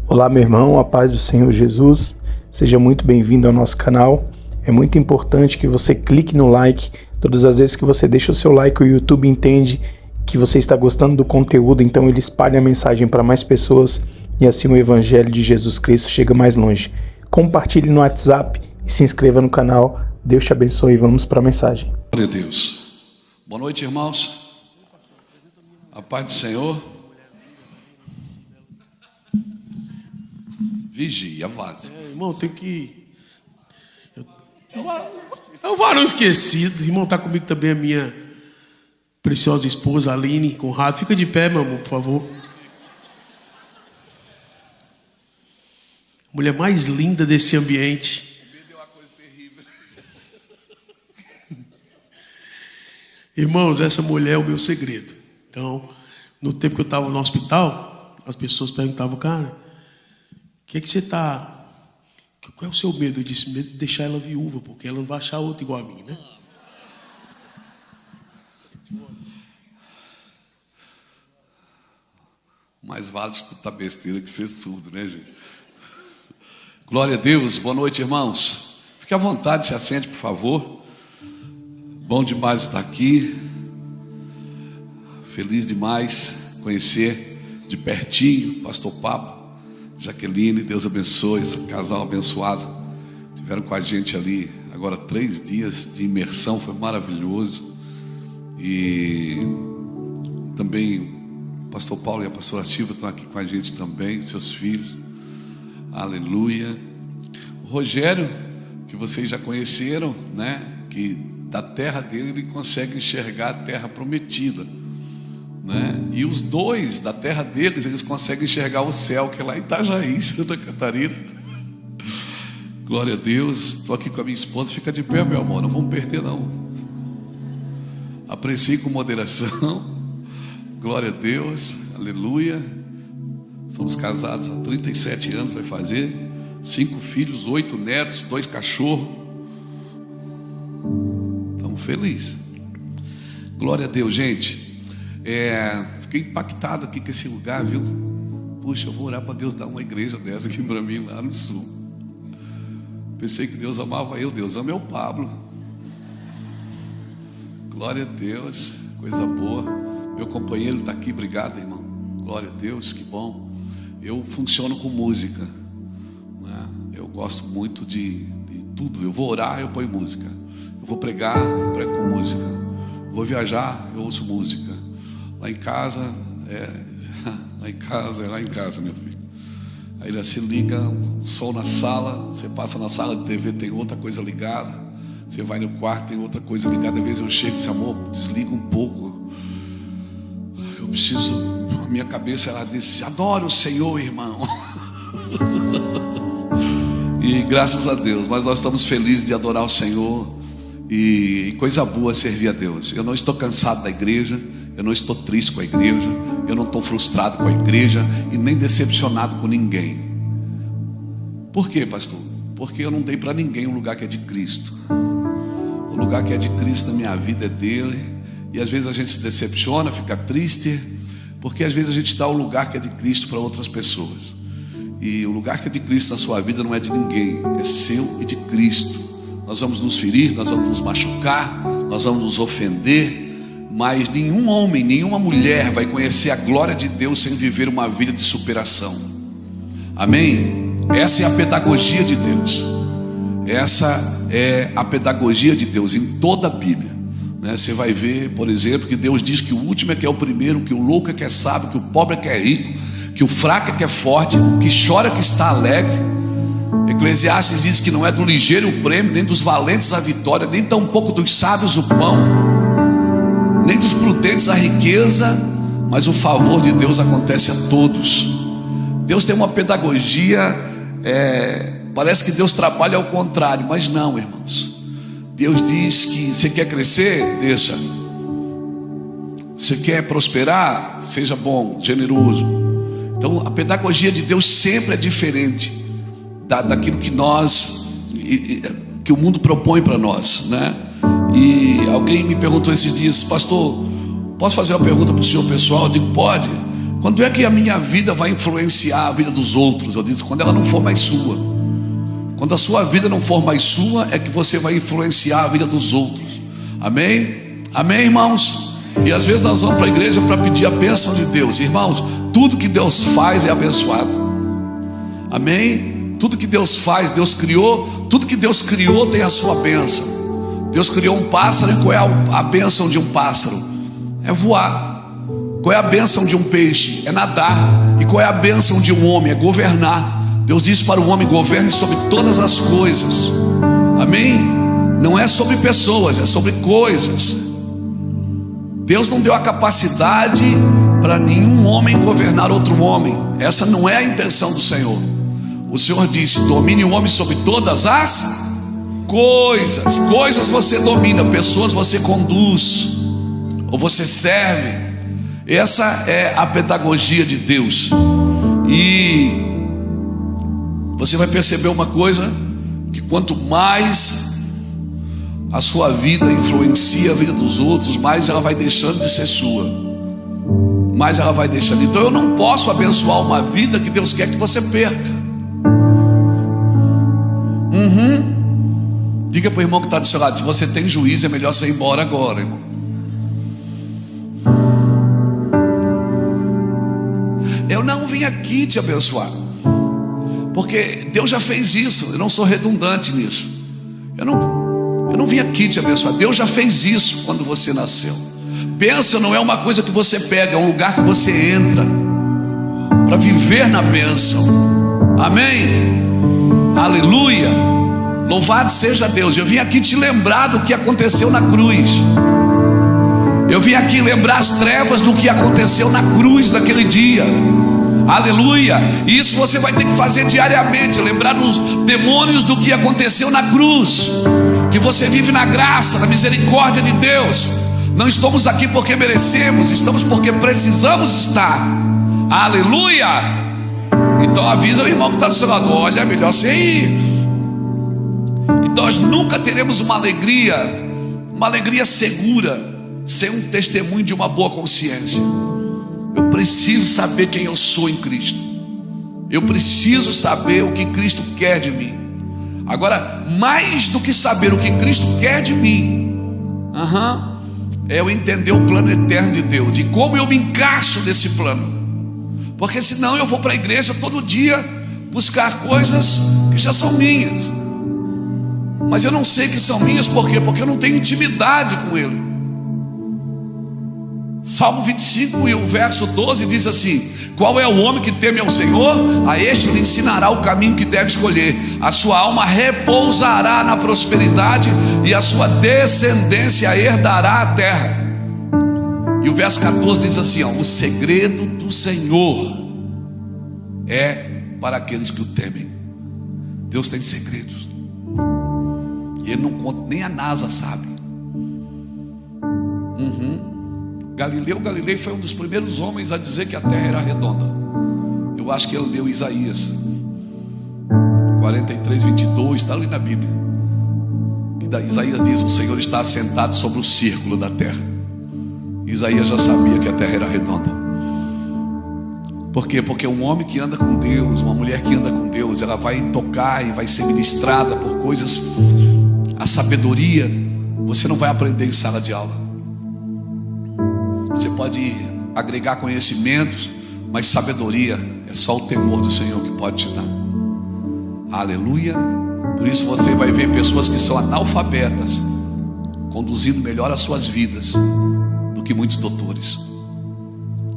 Olá, meu irmão, a paz do Senhor Jesus. Seja muito bem-vindo ao nosso canal. É muito importante que você clique no like. Todas as vezes que você deixa o seu like, o YouTube entende que você está gostando do conteúdo, então ele espalha a mensagem para mais pessoas e assim o Evangelho de Jesus Cristo chega mais longe. Compartilhe no WhatsApp e se inscreva no canal. Deus te abençoe. Vamos para a mensagem. Glória a Deus. Boa noite, irmãos. A paz do Senhor. Vigia, vaza. Irmão, tem que... É um varão esquecido. Irmão, está comigo também a minha preciosa esposa, Aline Conrado. Fica de pé, meu amor, por favor. Mulher mais linda desse ambiente. Deu uma coisa terrível. Irmãos, essa mulher é o meu segredo. Então, no tempo que eu estava no hospital, as pessoas perguntavam, cara, o que você está... Qual é o seu medo? Eu disse, medo de deixar ela viúva, porque ela não vai achar outra igual a mim, né? Mais vale escutar besteira que ser surdo, né, gente? Glória a Deus. Boa noite, irmãos. Fique à vontade, se assente, por favor. Bom demais estar aqui. Feliz demais conhecer de pertinho Pastor Papo, Jaqueline. Deus abençoe esse casal abençoado. Tiveram com a gente ali agora 3 dias de imersão, foi maravilhoso. E também o Pastor Paulo e a Pastora Silva estão aqui com a gente também, seus filhos. Aleluia. O Rogério, que vocês já conheceram, né? Que da terra dele ele consegue enxergar a terra prometida, né? E os dois da terra deles, eles conseguem enxergar o céu, que é lá em Itajaí, Santa Catarina. Glória a Deus. Estou aqui com a minha esposa. Fica de pé, meu amor, não vamos perder não. Aprecie com moderação. Glória a Deus, aleluia. Somos casados há 37 anos, vai fazer 5 filhos, 8 netos, 2 cachorros. Estamos felizes. Glória a Deus, gente. Fiquei impactado aqui com esse lugar, viu? Puxa, eu vou orar para Deus dar uma igreja dessa aqui para mim lá no sul. Pensei que Deus amava eu. Deus ama o Pablo. Glória a Deus, coisa boa. Meu companheiro está aqui, obrigado, irmão. Glória a Deus, que bom. Eu funciono com música, né? Eu gosto muito de tudo. Eu vou orar, eu ponho música. Eu vou pregar, eu prego com música. Eu vou viajar, eu ouço música. Lá em casa, lá em casa, meu filho. Aí já se liga um som na sala, você passa na sala de TV, tem outra coisa ligada. Você vai no quarto, tem outra coisa ligada. Às vezes eu chego e disse, amor, desliga um pouco. Eu preciso, a minha cabeça ela disse, adoro o Senhor, irmão. E graças a Deus, mas nós estamos felizes de adorar o Senhor. E coisa boa servir a Deus. Eu não estou cansado da igreja, eu não estou triste com a igreja, eu não estou frustrado com a igreja e nem decepcionado com ninguém. Por quê, pastor? Porque eu não dei para ninguém um lugar que é de Cristo. O lugar que é de Cristo na minha vida é dele. E às vezes a gente se decepciona, fica triste, porque às vezes a gente dá o lugar que é de Cristo para outras pessoas. E o lugar que é de Cristo na sua vida não é de ninguém, é seu e de Cristo. Nós vamos nos ferir, nós vamos nos machucar, nós vamos nos ofender, mas nenhum homem, nenhuma mulher vai conhecer a glória de Deus sem viver uma vida de superação. Amém? Essa é a pedagogia de Deus. Essa é a pedagogia de Deus em toda a Bíblia, né? Você vai ver, por exemplo, que Deus diz que o último é que é o primeiro, que o louco é que é sábio, que o pobre é que é rico, que o fraco é que é forte, o que chora é que está alegre. Eclesiastes diz que não é do ligeiro o prêmio, nem dos valentes a vitória, nem tampouco dos sábios o pão, nem dos prudentes a riqueza, mas o favor de Deus acontece a todos. Deus tem uma pedagogia, parece que Deus trabalha ao contrário, mas não, irmãos. Deus diz que você quer crescer, deixa. Você quer prosperar, seja bom, generoso. Então a pedagogia de Deus sempre é diferente daquilo que que o mundo propõe para nós, né? E alguém me perguntou esses dias, pastor, posso fazer uma pergunta para o senhor pessoal? Eu digo, pode. Quando é que a minha vida vai influenciar a vida dos outros? Eu disse, quando ela não for mais sua. Quando a sua vida não for mais sua, é que você vai influenciar a vida dos outros. Amém? Amém, irmãos? E às vezes nós vamos para a igreja para pedir a bênção de Deus. Irmãos, tudo que Deus faz é abençoado. Amém? Tudo que Deus faz, Deus criou. Tudo que Deus criou tem a sua bênção. Deus criou um pássaro, e qual é a bênção de um pássaro? É voar. Qual é a bênção de um peixe? É nadar. E qual é a bênção de um homem? É governar. Deus disse para o homem: governe sobre todas as coisas. Amém? Não é sobre pessoas, é sobre coisas. Deus não deu a capacidade para nenhum homem governar outro homem. Essa não é a intenção do Senhor. O Senhor disse: domine o homem sobre todas as coisas. Coisas você domina, pessoas você conduz, ou você serve. Essa é a pedagogia de Deus. E você vai perceber uma coisa, que quanto mais a sua vida influencia a vida dos outros, mais ela vai deixando de ser sua, mais ela vai deixando. Então eu não posso abençoar uma vida que Deus quer que você perca. Diga para o irmão que está do seu lado: se você tem juízo, é melhor você ir embora agora, irmão. Eu não vim aqui te abençoar, porque Deus já fez isso. Eu não sou redundante nisso. Eu não vim aqui te abençoar. Deus já fez isso quando você nasceu. Bênção não é uma coisa que você pega, é um lugar que você entra para viver na bênção. Amém? Aleluia. Louvado seja Deus. Eu vim aqui te lembrar do que aconteceu na cruz. Eu vim aqui lembrar as trevas do que aconteceu na cruz naquele dia. Aleluia. E isso você vai ter que fazer diariamente. Lembrar os demônios do que aconteceu na cruz. Que você vive na graça, na misericórdia de Deus. Não estamos aqui porque merecemos, estamos porque precisamos estar. Aleluia. Então avisa o irmão que está do seu lado: olha, é melhor você ir. E nós nunca teremos uma alegria segura sem um testemunho de uma boa consciência. Eu preciso saber quem eu sou em Cristo. Eu preciso saber o que Cristo quer de mim. Agora, mais do que saber o que Cristo quer de mim, é eu entender o plano eterno de Deus e como eu me encaixo nesse plano. Porque senão eu vou para a igreja todo dia buscar coisas que já são minhas, mas eu não sei que são minhas. Por quê? Porque eu não tenho intimidade com Ele. Salmo 25 e o verso 12 diz assim: qual é o homem que teme ao Senhor? A este lhe ensinará o caminho que deve escolher. A sua alma repousará na prosperidade, e a sua descendência herdará a terra. E o verso 14 diz assim: o segredo do Senhor é para aqueles que o temem. Deus tem segredos, e Ele não conta, nem a NASA sabe. Galileu foi um dos primeiros homens a dizer que a terra era redonda. Eu acho que ele leu Isaías 43, 22, está ali na Bíblia. Isaías diz: o Senhor está assentado sobre o círculo da terra. Isaías já sabia que a terra era redonda. Por quê? Porque um homem que anda com Deus, uma mulher que anda com Deus, ela vai tocar e vai ser ministrada por coisas. A sabedoria você não vai aprender em sala de aula. Você pode agregar conhecimentos, mas sabedoria é só o temor do Senhor que pode te dar. Aleluia. Por isso você vai ver pessoas que são analfabetas conduzindo melhor as suas vidas do que muitos doutores.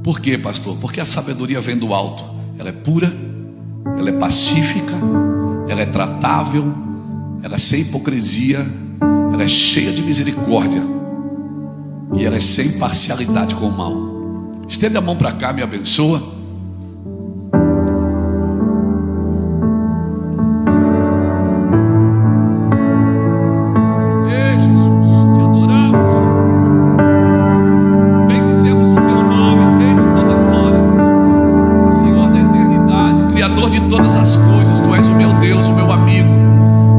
Por quê, pastor? Porque a sabedoria vem do alto. Ela é pura, ela é pacífica, ela é tratável, ela é sem hipocrisia, ela é cheia de misericórdia, e ela é sem parcialidade com o mal. Estende a mão para cá, me abençoa. Ei, Jesus, te adoramos. Bendizemos o teu nome, Rei de toda glória, Senhor da eternidade, Criador de todas as coisas. Tu és o meu Deus, o meu amigo,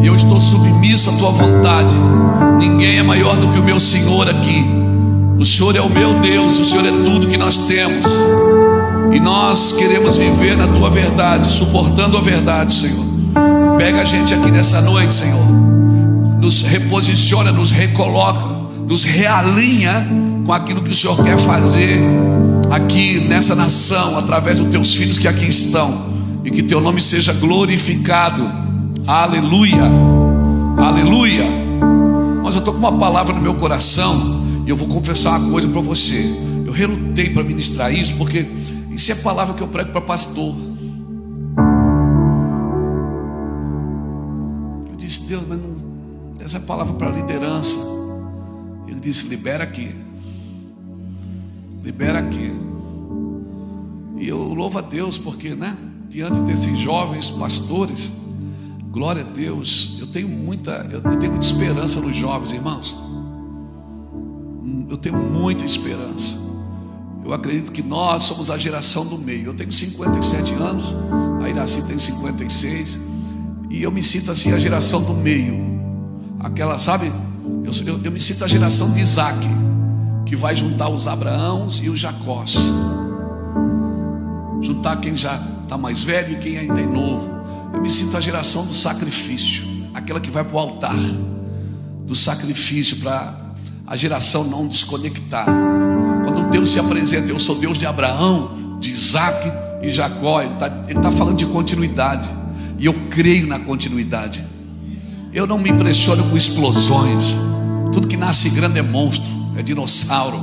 e eu estou submisso à tua vontade. Ninguém é maior do que o meu Senhor aqui. O Senhor é o meu Deus, o Senhor é tudo que nós temos. E nós queremos viver na tua verdade, suportando a verdade, Senhor. Pega a gente aqui nessa noite, Senhor. Nos reposiciona, nos recoloca, nos realinha com aquilo que o Senhor quer fazer aqui nessa nação, através dos teus filhos que aqui estão. E que teu nome seja glorificado. Aleluia, aleluia. Mas eu estou com uma palavra no meu coração, e eu vou confessar uma coisa para você. Eu relutei para ministrar isso, porque isso é palavra que eu prego para pastor. Eu disse: Deus, mas não, essa é palavra para liderança. Ele disse: libera aqui, libera aqui. E eu louvo a Deus, porque, né, diante desses jovens pastores, glória a Deus, eu tenho muita esperança nos jovens, irmãos. Eu tenho muita esperança. Eu acredito que nós somos a geração do meio. Eu tenho 57 anos, a Iraci tem 56, e eu me sinto assim, a geração do meio. Aquela, sabe, eu me sinto a geração de Isaac, que vai juntar os Abraãos e os Jacós. Juntar quem já está mais velho e quem ainda é novo. Eu me sinto a geração do sacrifício, aquela que vai para o altar do sacrifício, para a geração não desconectar. Quando Deus se apresenta: eu sou Deus de Abraão, de Isaac e Jacó, Ele está falando de continuidade. E eu creio na continuidade. Eu não me impressiono com explosões. Tudo que nasce grande é monstro, é dinossauro.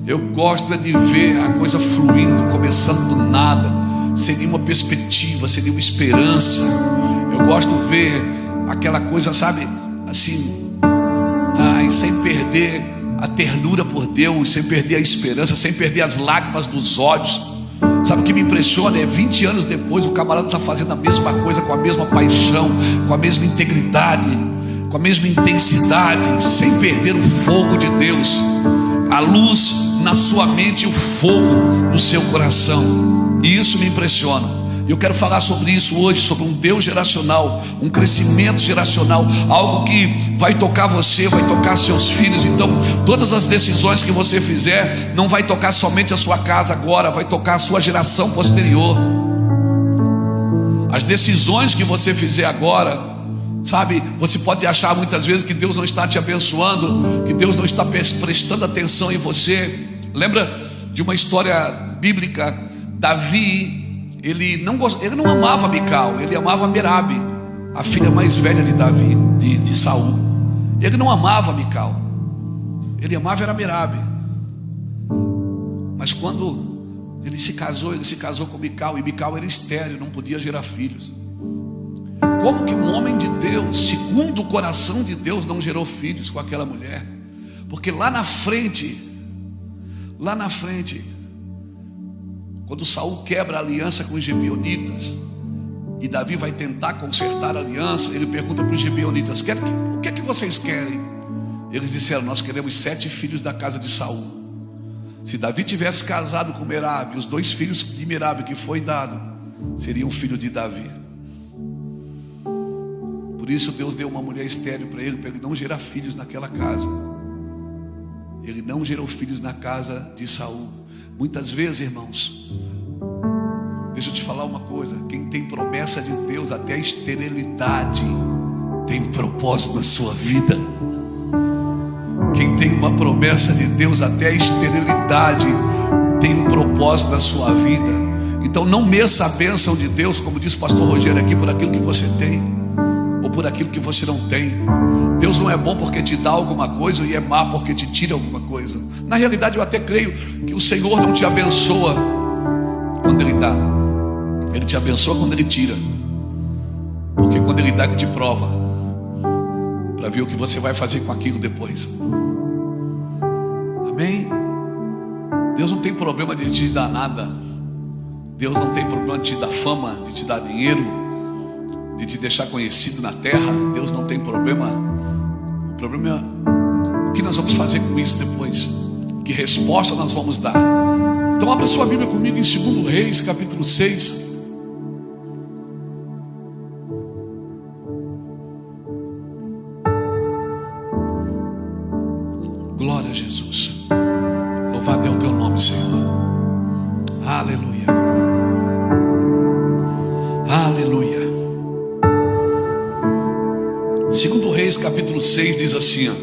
Eu gosto de ver a coisa fluindo, começando do nada, sem nenhuma perspectiva, sem nenhuma esperança. Eu gosto de ver aquela coisa, sabe, assim, sem perder a ternura por Deus, sem perder a esperança, sem perder as lágrimas dos olhos. Sabe o que me impressiona? É 20 anos depois, o camarada está fazendo a mesma coisa, com a mesma paixão, com a mesma integridade, com a mesma intensidade, sem perder o fogo de Deus, a luz na sua mente e o fogo no seu coração. E isso me impressiona. Eu quero falar sobre isso hoje, sobre um Deus geracional, um crescimento geracional, algo que vai tocar você, vai tocar seus filhos. Então, todas as decisões que você fizer, não vai tocar somente a sua casa agora, vai tocar a sua geração posterior. As decisões que você fizer agora, sabe, você pode achar muitas vezes que Deus não está te abençoando, que Deus não está prestando atenção em você. Lembra de uma história bíblica? Davi, ele não amava Mical, ele amava Merabe, a filha mais velha de Davi, de Saul. Ele não amava Mical, ele amava era Merabe. Mas quando ele se casou com Mical, e Mical era estéril, não podia gerar filhos. Como que um homem de Deus, segundo o coração de Deus, não gerou filhos com aquela mulher? Porque lá na frente, quando Saul quebra a aliança com os gibeonitas, e Davi vai tentar consertar a aliança, ele pergunta para os gibeonitas: o que é que vocês querem? Eles disseram: nós queremos 7 filhos da casa de Saul. Se Davi tivesse casado com Merabe, os 2 filhos de Merabe que foi dado seriam filhos de Davi. Por isso Deus deu uma mulher estéril para ele não gerar filhos naquela casa. Ele não gerou filhos na casa de Saul. Muitas vezes, irmãos, deixa eu te falar uma coisa: quem tem promessa de Deus, até a esterilidade tem um propósito na sua vida. Quem tem uma promessa de Deus, até a esterilidade tem um propósito na sua vida. Então não meça a bênção de Deus, como diz o pastor Rogério aqui, por aquilo que você tem ou por aquilo que você não tem. Deus não é bom porque te dá alguma coisa, e é má porque te tira alguma coisa. Na realidade, eu até creio que o Senhor não te abençoa quando Ele dá, Ele te abençoa quando Ele tira. Porque quando Ele dá, Ele te prova, para ver o que você vai fazer com aquilo depois. Amém? Deus não tem problema de te dar nada. Deus não tem problema de te dar fama, de te dar dinheiro, de te deixar conhecido na terra. Deus não tem problema. O problema é o que nós vamos fazer com isso depois, que resposta nós vamos dar. Então abra sua Bíblia comigo em 2 Reis, capítulo 6. Glória a Jesus. Louvado é o teu nome, Senhor. Aleluia. Segundo Reis, capítulo 6, diz assim, ó: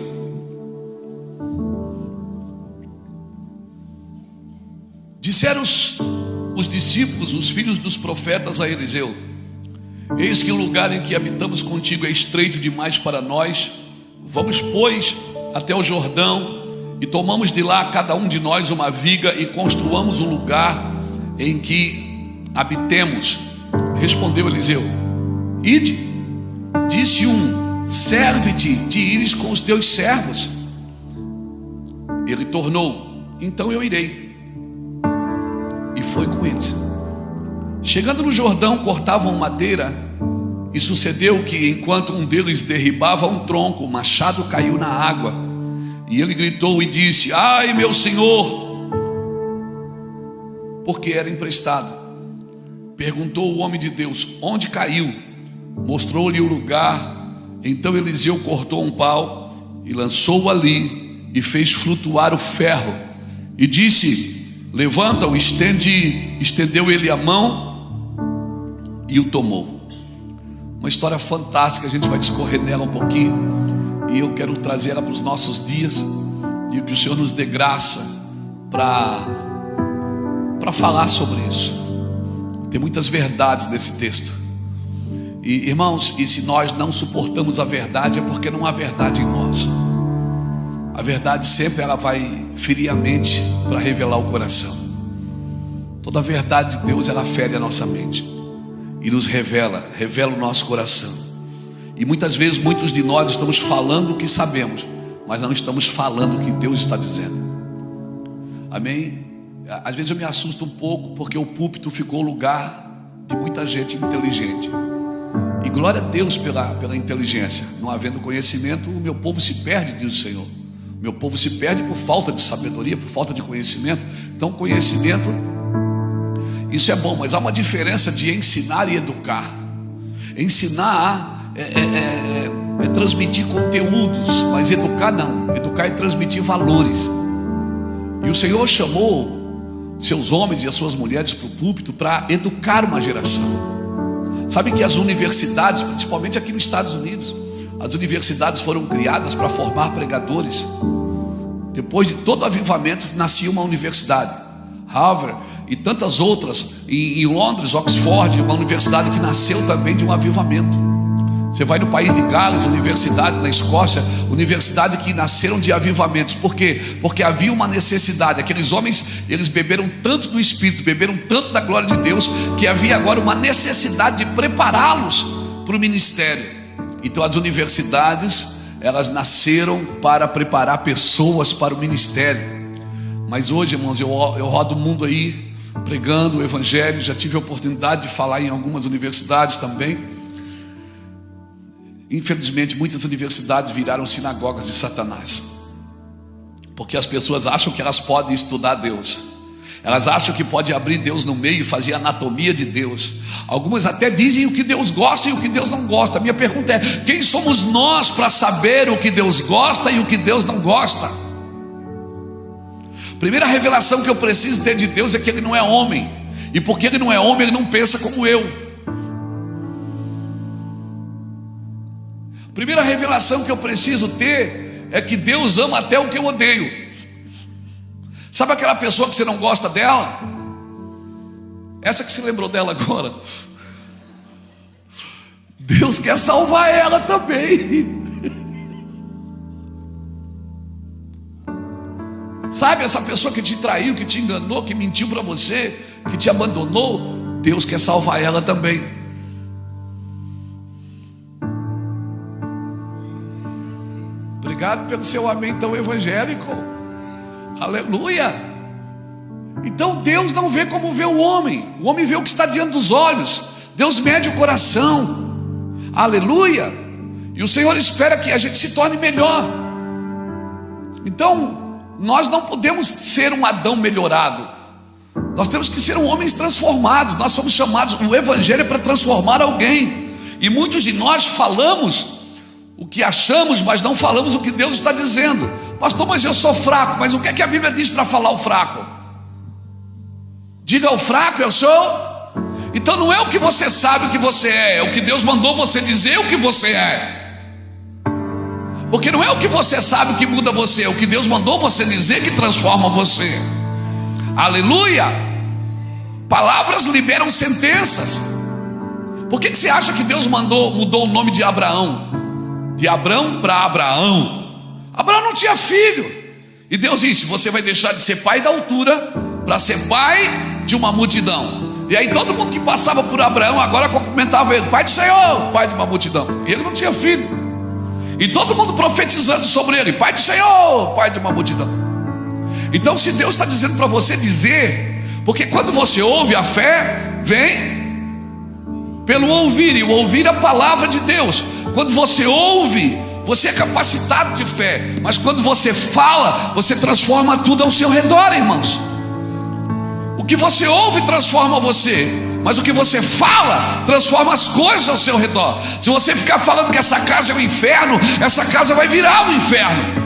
disseram os discípulos, os filhos dos profetas, a Eliseu: eis que o lugar em que habitamos contigo é estreito demais para nós. Vamos, pois, até o Jordão, e tomamos de lá cada um de nós uma viga, e construamos um lugar em que habitemos. Respondeu Eliseu: ide. Disse um: serve-te de ires com os teus servos. Ele tornou: então eu irei. E foi com eles. Chegando no Jordão, cortavam madeira, e sucedeu que, enquanto um deles derribava um tronco, o machado caiu na água, e ele gritou e disse: ai, meu senhor! Porque era emprestado. Perguntou o homem de Deus: onde caiu? Mostrou-lhe o lugar. Então Eliseu cortou um pau e lançou-o ali, e fez flutuar o ferro, e disse: levanta-o. Estendeu ele a mão e o tomou. Uma história fantástica, a gente vai discorrer nela um pouquinho, e eu quero trazer ela para os nossos dias, e que o Senhor nos dê graça para falar sobre isso. Tem muitas verdades nesse texto, e irmãos, e se nós não suportamos a verdade, é porque não há verdade em nós. A verdade sempre ela vai ferir a mente para revelar o coração. Toda a verdade de Deus, ela fere a nossa mente e nos revela o nosso coração. E muitas vezes muitos de nós estamos falando o que sabemos, mas não estamos falando o que Deus está dizendo. Amém? Às vezes eu me assusto um pouco, porque o púlpito ficou lugar de muita gente inteligente, e glória a Deus pela inteligência. Não havendo conhecimento, o meu povo se perde, diz o Senhor. Meu povo se perde por falta de sabedoria, por falta de conhecimento. Então conhecimento, isso é bom, mas há uma diferença de ensinar e educar. Ensinar é transmitir conteúdos, mas educar não. Educar é transmitir valores. E o Senhor chamou seus homens e as suas mulheres para o púlpito para educar uma geração. Sabe que as universidades, principalmente aqui nos Estados Unidos, as universidades foram criadas para formar pregadores. Depois de todo avivamento, nascia uma universidade, Harvard e tantas outras, em Londres, Oxford, uma universidade que nasceu também de um avivamento. Você vai no país de Gales, universidade na Escócia, universidade que nasceram de avivamentos. Por quê? Porque havia uma necessidade. Aqueles homens, eles beberam tanto do Espírito, beberam tanto da glória de Deus, que havia agora uma necessidade de prepará-los para o ministério. Então as universidades, elas nasceram para preparar pessoas para o ministério. Mas hoje, irmãos, eu rodo o mundo aí pregando o evangelho. Já tive a oportunidade de falar em algumas universidades também. Infelizmente, muitas universidades viraram sinagogas de Satanás, porque as pessoas acham que elas podem estudar Deus. Elas acham que pode abrir Deus no meio e fazer a anatomia de Deus. Algumas até dizem o que Deus gosta e o que Deus não gosta. A minha pergunta é: quem somos nós para saber o que Deus gosta e o que Deus não gosta? Primeira revelação que eu preciso ter de Deus é que Ele não é homem, e porque Ele não é homem, Ele não pensa como eu. Primeira revelação que eu preciso ter é que Deus ama até o que eu odeio. Sabe aquela pessoa que você não gosta dela? Essa que se lembrou dela agora. Deus quer salvar ela também. Sabe essa pessoa que te traiu, que te enganou, que mentiu para você, que te abandonou? Deus quer salvar ela também. Obrigado pelo seu amém tão evangélico. Aleluia. Então Deus não vê como vê o homem vê o que está diante dos olhos. Deus mede o coração. Aleluia. E o Senhor espera que a gente se torne melhor. Então nós não podemos ser um Adão melhorado. Nós temos que ser homens transformados. Nós somos chamados, o evangelho é para transformar alguém. E muitos de nós falamos o que achamos, mas não falamos o que Deus está dizendo. Pastor, mas eu sou fraco. Mas o que é que a Bíblia diz para falar o fraco? Diga ao fraco: eu sou. Então não é o que você sabe o que você é o que Deus mandou você dizer o que você é. Porque não é o que você sabe que muda você, é o que Deus mandou você dizer que transforma você. Aleluia! Palavras liberam sentenças. Por que você acha que Deus mudou o nome de Abraão? De Abrão para Abraão. Abraão não tinha filho. E Deus disse: você vai deixar de ser pai da altura para ser pai de uma multidão. E aí todo mundo que passava por Abraão agora cumprimentava ele: pai do Senhor, pai de uma multidão. E ele não tinha filho. E todo mundo profetizando sobre ele: pai do Senhor, pai de uma multidão. Então, se Deus está dizendo para você dizer, porque quando você ouve, a fé vem pelo ouvir, e o ouvir a palavra de Deus. Quando você ouve, você é capacitado de fé. Mas quando você fala, você transforma tudo ao seu redor, irmãos. O que você ouve transforma você, mas o que você fala transforma as coisas ao seu redor. Se você ficar falando que essa casa é um inferno, essa casa vai virar um inferno.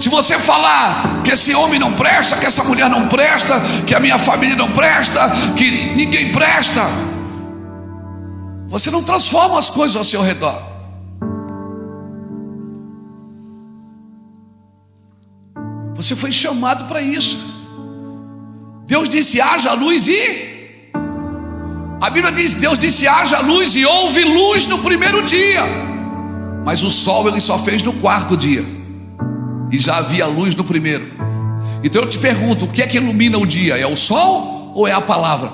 Se você falar que esse homem não presta, que essa mulher não presta, que a minha família não presta, que ninguém presta, você não transforma as coisas ao seu redor. Você foi chamado para isso. Deus disse: haja luz, e a Bíblia diz: Deus disse: haja luz, e houve luz no primeiro dia. Mas o sol ele só fez no quarto dia, e já havia luz no primeiro. Então eu te pergunto: o que é que ilumina o dia? É o sol ou é a palavra?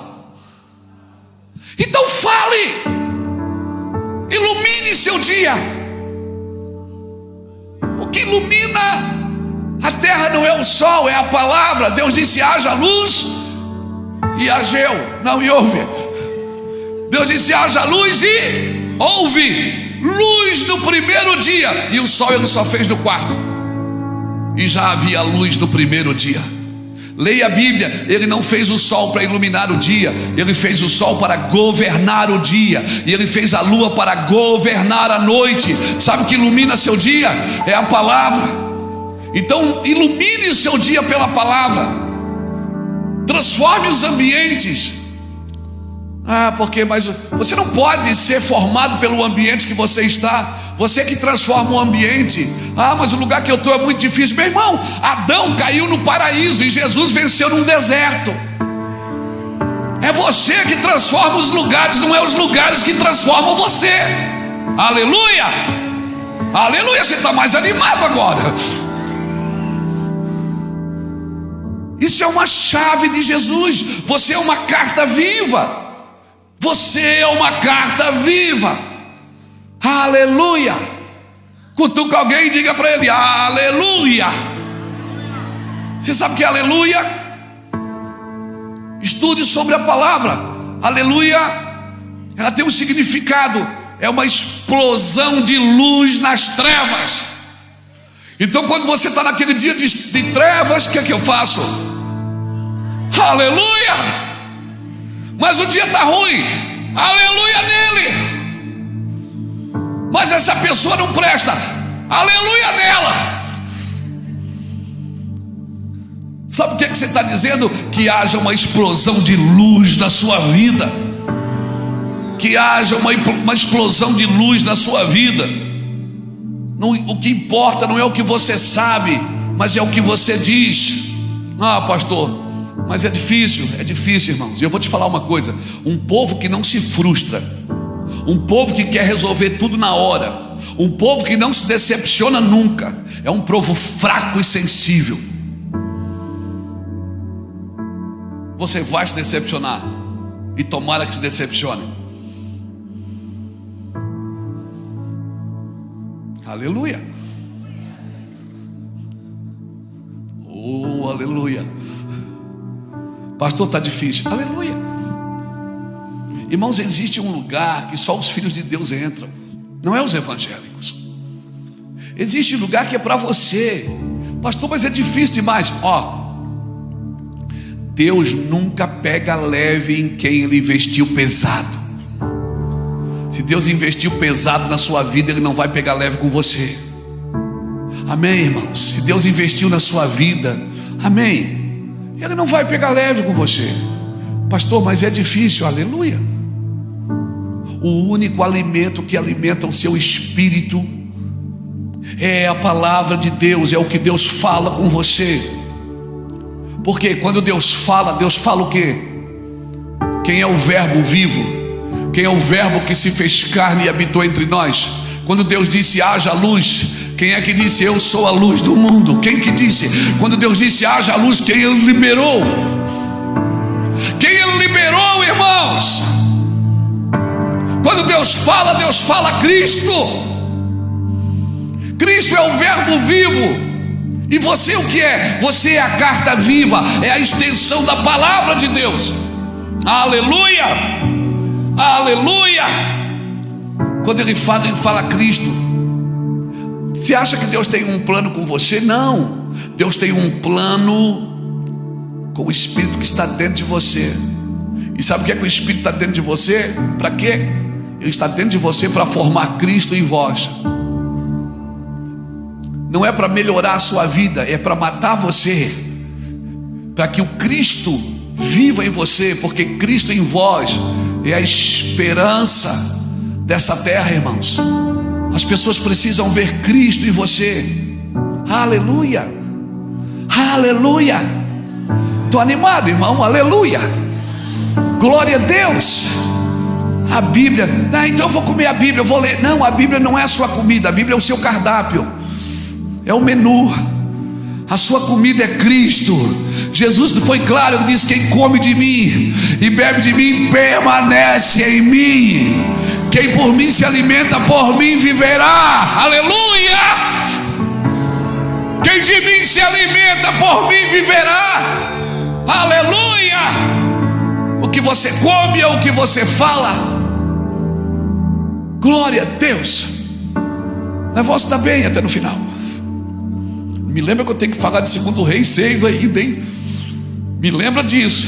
Então fale, ilumine seu dia. O que ilumina a terra não é o sol, é a palavra. Deus disse: haja luz, e hageu, não, e houve. Deus disse: haja luz, e houve luz no primeiro dia. E o sol ele só fez no quarto, e já havia luz no primeiro dia. Leia a Bíblia. Ele não fez o sol para iluminar o dia, ele fez o sol para governar o dia, e ele fez a lua para governar a noite. Sabe o que ilumina seu dia? É a palavra. Então ilumine o seu dia pela palavra. Transforme os ambientes. Mas você não pode ser formado pelo ambiente que você está. Você que transforma o ambiente. Mas o lugar que eu estou é muito difícil. Meu irmão, Adão caiu no paraíso e Jesus venceu num deserto. É você que transforma os lugares, não é os lugares que transformam você. Aleluia! Aleluia, você está mais animado agora. Isso é uma chave de Jesus. Você é uma carta viva. Você é uma carta viva. Aleluia. Cutuca alguém e diga para ele: aleluia. Você sabe o que é aleluia? Estude sobre a palavra. Aleluia, ela tem um significado. É uma explosão de luz nas trevas. Então quando você está naquele dia de trevas, o que é que eu faço? Aleluia. Mas o dia está ruim, aleluia nele. Mas essa pessoa não presta, aleluia nela. Sabe o que é que você está dizendo? Que haja uma explosão de luz na sua vida. Que haja uma explosão de luz na sua vida. O que importa não é o que você sabe, mas é o que você diz. Pastor, mas é difícil, irmãos. E eu vou te falar uma coisa: um povo que não se frustra, um povo que quer resolver tudo na hora, um povo que não se decepciona nunca, é um povo fraco e sensível. Você vai se decepcionar, e tomara que se decepcione. Aleluia. Oh, aleluia. Pastor, está difícil. Aleluia. Irmãos, existe um lugar que só os filhos de Deus entram, não é os evangélicos. Existe lugar que é para você. Pastor, mas é difícil demais. Deus nunca pega leve em quem Ele investiu pesado. Se Deus investiu pesado na sua vida, Ele não vai pegar leve com você. Amém, irmãos? Se Deus investiu na sua vida, amém, Ele não vai pegar leve com você. Pastor, mas é difícil. Aleluia. O único alimento que alimenta o seu espírito É a palavra de Deus, é o que Deus fala com você. Porque quando Deus fala o quê? Quem é o verbo vivo? Quem é o verbo que se fez carne e habitou entre nós? Quando Deus disse haja luz, quem é que disse eu sou a luz do mundo? Quem que disse? Quando Deus disse haja luz, quem ele liberou? Quem ele liberou, irmãos? Quando Deus fala Cristo. Cristo é o verbo vivo. E você o que é? Você é a carta viva, é a extensão da palavra de Deus. Aleluia! Aleluia! Quando ele fala Cristo. Você acha que Deus tem um plano com você? Não. Deus tem um plano com o Espírito que está dentro de você. E sabe o que é que o Espírito está dentro de você? Para quê? Ele está dentro de você para formar Cristo em vós. Não é para melhorar a sua vida, é para matar você, para que o Cristo viva em você, porque Cristo em vós é a esperança dessa terra, irmãos. As pessoas precisam ver Cristo em você. Aleluia, aleluia. Estou animado, irmão, aleluia. Glória a Deus. A Bíblia, então eu vou comer a Bíblia, eu vou ler. Não, a Bíblia não é a sua comida, a Bíblia é o seu cardápio, é o menu. A sua comida é Cristo. Jesus foi claro, ele disse: quem come de mim e bebe de mim permanece em mim. Quem por mim se alimenta, por mim viverá. Aleluia! Quem de mim se alimenta, por mim viverá. Aleluia! O que você come é o que você fala. Glória a Deus. O negócio está bem até no final. Me lembra que eu tenho que falar de 2 Reis 6 ainda, hein? Me lembra disso.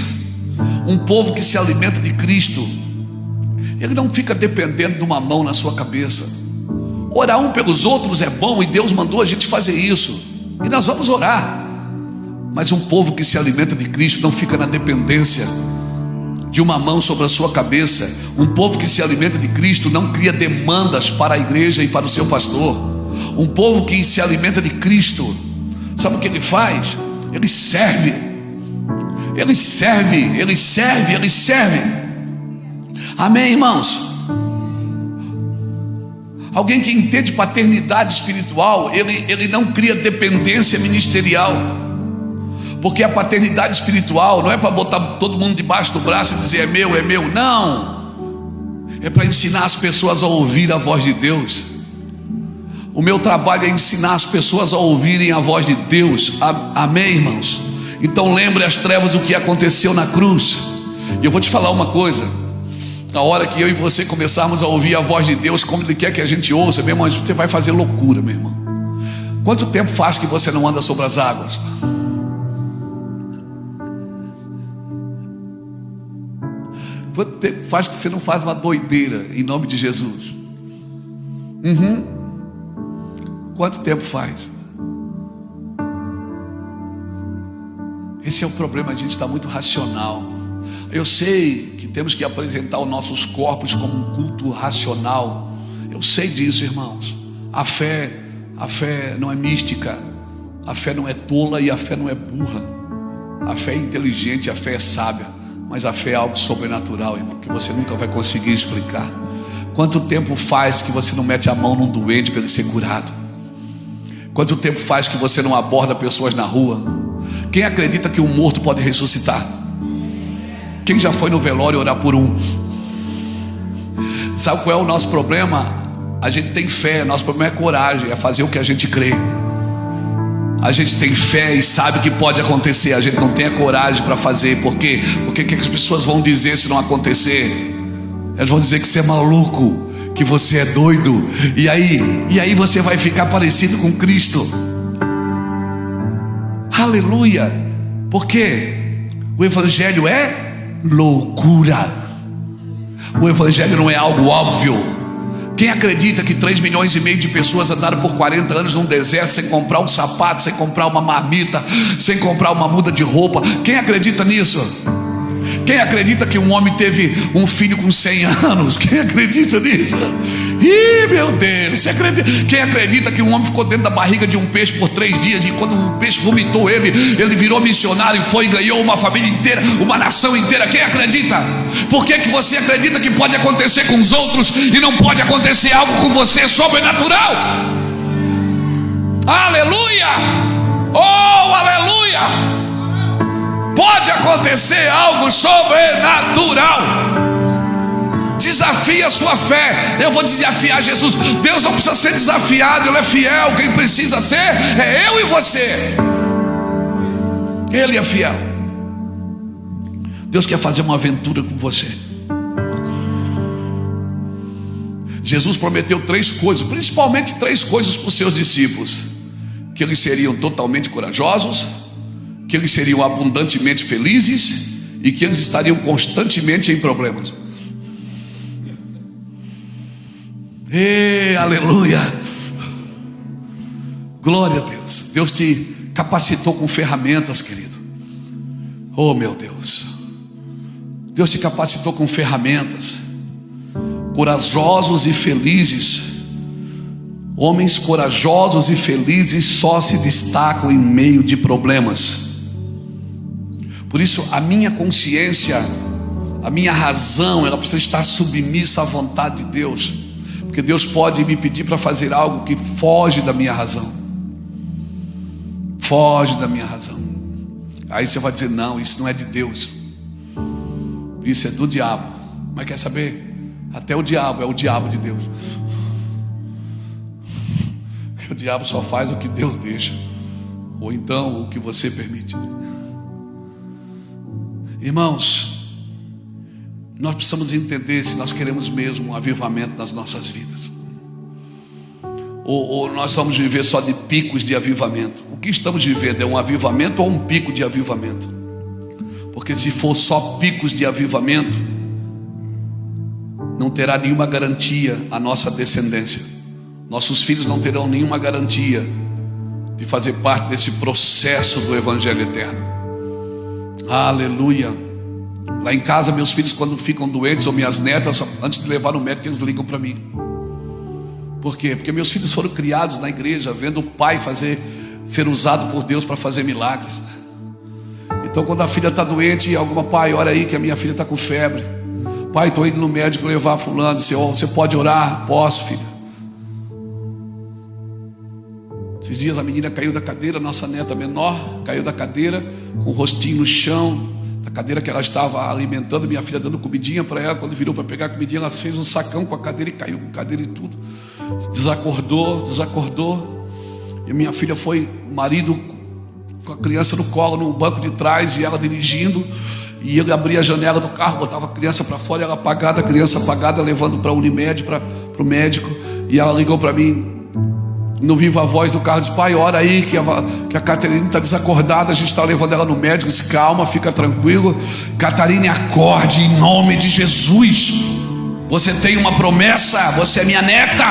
Um povo que se alimenta de Cristo, ele não fica dependendo de uma mão na sua cabeça. Orar um pelos outros é bom, e Deus mandou a gente fazer isso, e nós vamos orar. Mas um povo que se alimenta de Cristo não fica na dependência de uma mão sobre a sua cabeça. Um povo que se alimenta de Cristo não cria demandas para a igreja e para o seu pastor. Um povo que se alimenta de Cristo, sabe o que ele faz? Ele serve. Ele serve, ele serve, ele serve. Amém, irmãos? Alguém que entende paternidade espiritual, ele não cria dependência ministerial. Porque a paternidade espiritual não é para botar todo mundo debaixo do braço e dizer é meu, não. É para ensinar as pessoas a ouvir a voz de Deus. O meu trabalho é ensinar as pessoas a ouvirem a voz de Deus. Amém, irmãos? Então lembre as trevas o que aconteceu na cruz. E eu vou te falar uma coisa: a hora que eu e você começarmos a ouvir a voz de Deus como Ele quer que a gente ouça, meu irmão, você vai fazer loucura, meu irmão. Quanto tempo faz que você não anda sobre as águas? Quanto tempo faz que você não faz uma doideira em nome de Jesus? Quanto tempo faz? Esse é o problema, a gente está muito racional. Eu sei que temos que apresentar os nossos corpos como um culto racional. Eu sei disso, irmãos. A fé não é mística. A fé não é tola e a fé não é burra. A fé é inteligente, a fé é sábia. Mas a fé é algo sobrenatural, irmão, que você nunca vai conseguir explicar. Quanto tempo faz que você não mete a mão num doente para ele ser curado? Quanto tempo faz que você não aborda pessoas na rua? Quem acredita que um morto pode ressuscitar? Quem já foi no velório orar por um? Sabe qual é o nosso problema? A gente tem fé, nosso problema é coragem, é fazer o que a gente crê. A gente tem fé e sabe que pode acontecer, a gente não tem a coragem para fazer. Por quê? Porque o que as pessoas vão dizer se não acontecer? Elas vão dizer que você é maluco, que você é doido. E aí você vai ficar parecido com Cristo. Aleluia. Porque o Evangelho é loucura. O Evangelho não é algo óbvio. Quem acredita que 3,5 milhões de pessoas andaram por 40 anos num deserto sem comprar um sapato, sem comprar uma marmita, sem comprar uma muda de roupa? Quem acredita nisso? Quem acredita que um homem teve um filho com 100 anos? Quem acredita nisso? Ih, meu Deus, você acredita? Quem acredita que um homem ficou dentro da barriga de um peixe por 3 dias e quando um peixe vomitou ele virou missionário e foi e ganhou uma família inteira, uma nação inteira? Quem acredita? Por que você acredita que pode acontecer com os outros e não pode acontecer algo com você sobrenatural? Aleluia! Oh, aleluia! Pode acontecer algo sobrenatural. Desafie a sua fé. Eu vou desafiar Jesus. Deus não precisa ser desafiado, Ele é fiel. Quem precisa ser é eu e você. Ele é fiel. Deus quer fazer uma aventura com você. Jesus prometeu 3 coisas, principalmente 3 coisas para os seus discípulos: que eles seriam totalmente corajosos, que eles seriam abundantemente felizes e que eles estariam constantemente em problemas. Aleluia, glória a Deus. Deus te capacitou com ferramentas, querido. Oh, meu Deus, Deus te capacitou com ferramentas. Corajosos e felizes, homens corajosos e felizes só se destacam em meio de problemas. Por isso a minha consciência, a minha razão, ela precisa estar submissa à vontade de Deus, porque Deus pode me pedir para fazer algo que foge da minha razão. Foge da minha razão. Aí você vai dizer: não, isso não é de Deus, isso é do diabo. Mas quer saber? Até o diabo é o diabo de Deus. O diabo só faz o que Deus deixa, ou então o que você permite. Irmãos, nós precisamos entender se nós queremos mesmo um avivamento nas nossas vidas, ou nós vamos viver só de picos de avivamento. O que estamos vivendo é um avivamento ou um pico de avivamento? Porque se for só picos de avivamento, não terá nenhuma garantia a nossa descendência. Nossos filhos não terão nenhuma garantia de fazer parte desse processo do Evangelho eterno. Aleluia. Lá em casa, meus filhos, quando ficam doentes, ou minhas netas, antes de levar no médico, eles ligam para mim. Por quê? Porque meus filhos foram criados na igreja, vendo o pai ser usado por Deus para fazer milagres. Então quando a filha está doente, alguma pai, ora aí que a minha filha está com febre. Pai, estou indo no médico levar fulano. Você pode orar? Posso, filha. Esses dias a menina caiu da cadeira, nossa neta menor caiu da cadeira, com o rostinho no chão da cadeira que ela estava alimentando. Minha filha dando comidinha para ela. Quando virou para pegar a comidinha, ela fez um sacão com a cadeira e caiu com a cadeira e tudo. Desacordou. E minha filha foi, o marido com a criança no colo, no banco de trás, e ela dirigindo. E ele abria a janela do carro, botava a criança para fora, ela apagada, a criança apagada, levando para a Unimed, para o médico. E ela ligou para mim no viva voz do carro, disse: pai, ora aí que a Catarina está desacordada, a gente está levando ela no médico. Disse: calma, fica tranquilo, Catarina, acorde em nome de Jesus. Você tem uma promessa, você é minha neta.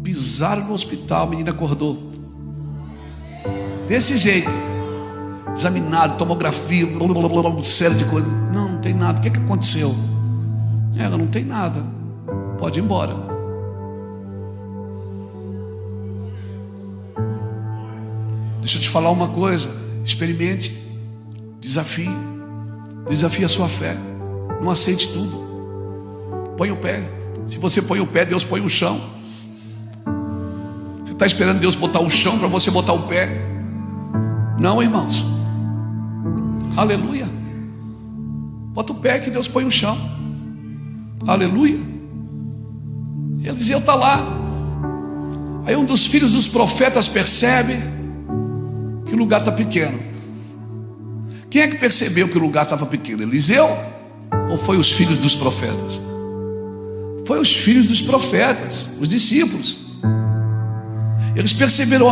Pisaram no hospital, a menina acordou. Desse jeito. Examinaram, tomografia, uma série de coisas. Não tem nada. O que aconteceu? Ela: não tem nada, pode ir embora. Deixa eu te falar uma coisa. Experimente, desafie a sua fé. Não aceite tudo. Põe o pé. Se você põe o pé, Deus põe o chão. Você está esperando Deus botar o chão para você botar o pé? Não, irmãos. Aleluia. Bota o pé que Deus põe o chão. Aleluia. Eliseu está lá. Aí um dos filhos dos profetas percebe que o lugar está pequeno. Quem é que percebeu que o lugar estava pequeno? Eliseu? Ou foi os filhos dos profetas? Foi os filhos dos profetas, os discípulos. Eles perceberam.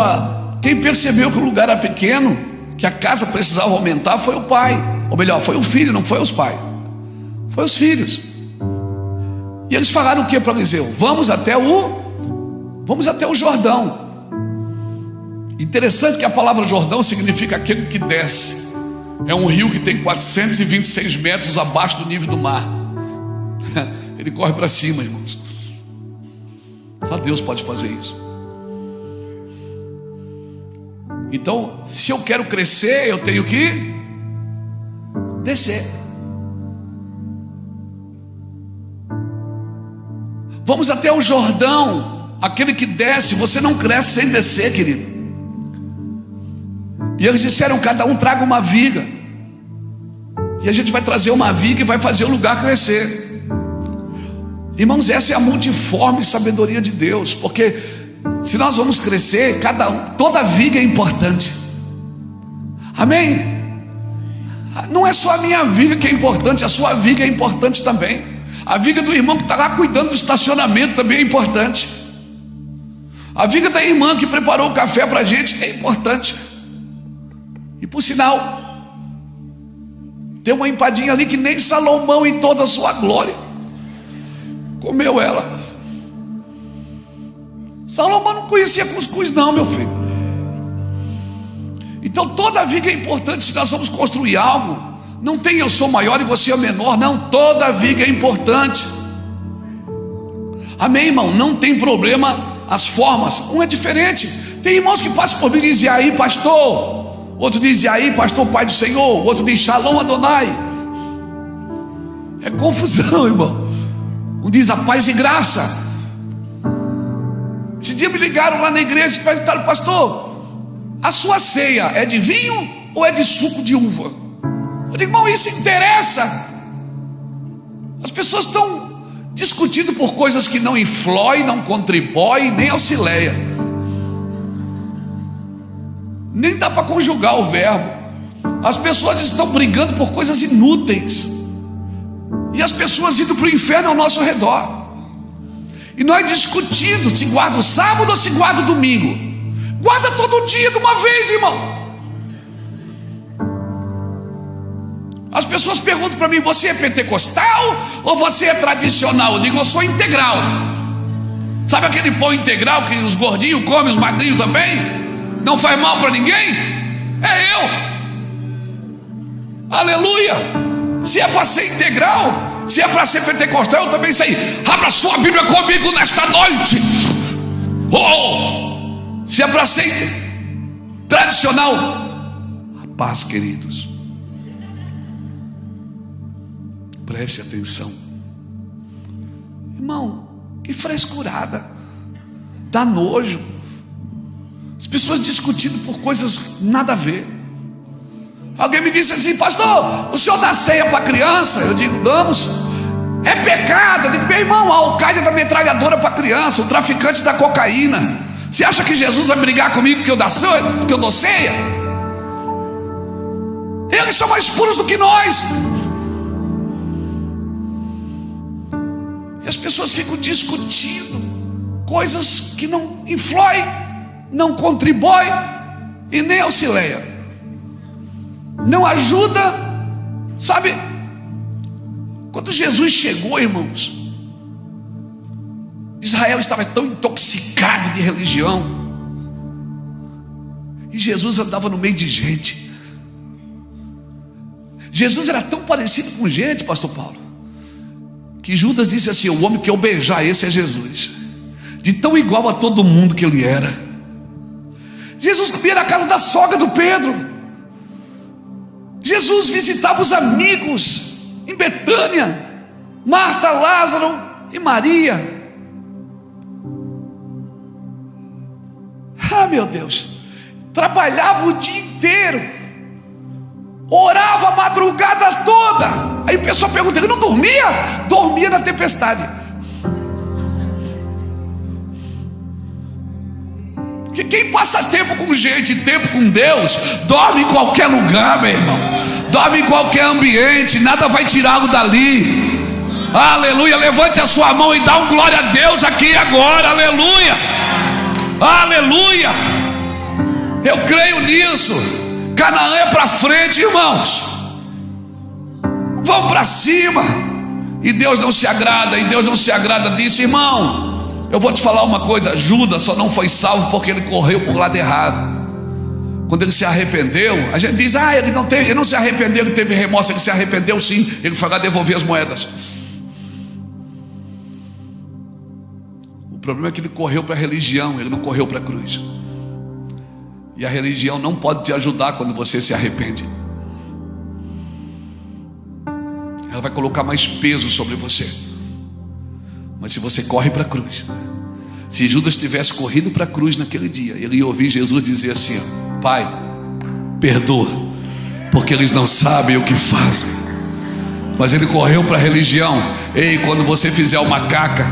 Quem percebeu que o lugar era pequeno, que a casa precisava aumentar, foi o pai. Ou melhor, foi o filho, não foi os pais. Foi os filhos. E eles falaram o que para Eliseu? Vamos até o Jordão. Interessante que a palavra Jordão significa aquele que desce. É um rio que tem 426 metros abaixo do nível do mar. Ele corre para cima, irmãos. Só Deus pode fazer isso. Então, se eu quero crescer, eu tenho que descer. Vamos até o Jordão. Aquele que desce, você não cresce sem descer, querido. E eles disseram: cada um traga uma viga, e a gente vai trazer uma viga e vai fazer o lugar crescer. Irmãos, essa é a multiforme sabedoria de Deus. Porque se nós vamos crescer, toda viga é importante. Amém? Não é só a minha viga que é importante, a sua viga é importante também. A viga do irmão que está lá cuidando do estacionamento também é importante. A viga da irmã que preparou o café para a gente é importante. E por sinal, tem uma empadinha ali que nem Salomão em toda a sua glória comeu ela. Salomão não conhecia cuscuz não, meu filho. Então toda viga é importante. Se nós vamos construir algo, não tem eu sou maior e você é menor. Não, toda viga é importante. Amém, irmão? Não tem problema as formas, um é diferente. Tem irmãos que passam por mim e dizem: aí pastor. Outro diz: aí pastor, pai do Senhor. Outro diz: Shalom Adonai. É confusão, irmão. Um diz: a paz e graça. Esse dia me ligaram lá na igreja e perguntaram: pastor, a sua ceia é de vinho ou é de suco de uva? Eu digo: irmão, isso interessa? As pessoas estão discutindo por coisas que não influem, não contribuem, nem auxiliam. Nem dá para conjugar o verbo. As pessoas estão brigando por coisas inúteis. E as pessoas indo para o inferno ao nosso redor. E nós discutindo se guarda o sábado ou se guarda o domingo. Guarda todo dia de uma vez, irmão. As pessoas perguntam para mim: você é pentecostal ou você é tradicional? Eu digo: eu sou integral. Sabe aquele pão integral que os gordinhos comem, os magrinhos também? Não faz mal para ninguém? É eu. Aleluia. Se é para ser integral, se é para ser pentecostal, eu também sei. Abra sua Bíblia comigo nesta noite. Oh! Se é para ser tradicional, a paz, queridos. Preste atenção. Irmão, que frescurada. Dá nojo. As pessoas discutindo por coisas nada a ver. Alguém me disse assim: pastor, o senhor dá ceia para criança? Eu digo: damos. É pecado? Eu digo: meu irmão, a Al-Qaeda da metralhadora para criança, o traficante da cocaína. Você acha que Jesus vai brigar comigo porque eu dou ceia? Eles são mais puros do que nós. E as pessoas ficam discutindo coisas que não influem, não contribui e nem auxilia, não ajuda. Sabe, quando Jesus chegou, irmãos, Israel estava tão intoxicado de religião, e Jesus andava no meio de gente. Jesus era tão parecido com gente, pastor Paulo, que Judas disse assim: o homem que eu beijar, esse é Jesus. De tão igual a todo mundo que ele era. Jesus comia na casa da sogra do Pedro. Jesus visitava os amigos em Betânia, Marta, Lázaro e Maria. Ah, meu Deus. Trabalhava o dia inteiro, orava a madrugada toda. Aí o pessoal pergunta: ele não dormia? Dormia na tempestade. Porque quem passa tempo com gente, tempo com Deus, dorme em qualquer lugar, meu irmão. Dorme em qualquer ambiente, nada vai tirá-lo dali. Aleluia. Levante a sua mão e dá um glória a Deus aqui agora. Aleluia. Aleluia. Eu creio nisso. Canaã é para frente, irmãos. Vamos para cima. E Deus não se agrada. E Deus não se agrada disso, irmão. Eu vou te falar uma coisa: Judas só não foi salvo porque ele correu por lado errado. Quando ele se arrependeu, a gente diz: ah, ele não se arrependeu, ele teve remorso. Ele se arrependeu sim, ele foi lá devolver as moedas. problema é que ele correu para a religião, ele não correu para a cruz. E a religião não pode te ajudar quando você se arrepende. Ela vai colocar mais peso sobre você. Mas se você corre para a cruz, se Judas tivesse corrido para a cruz naquele dia, ele ia ouvir Jesus dizer assim: Pai, perdoa, porque eles não sabem o que fazem. Mas ele correu para a religião. Ei, quando você fizer uma caca,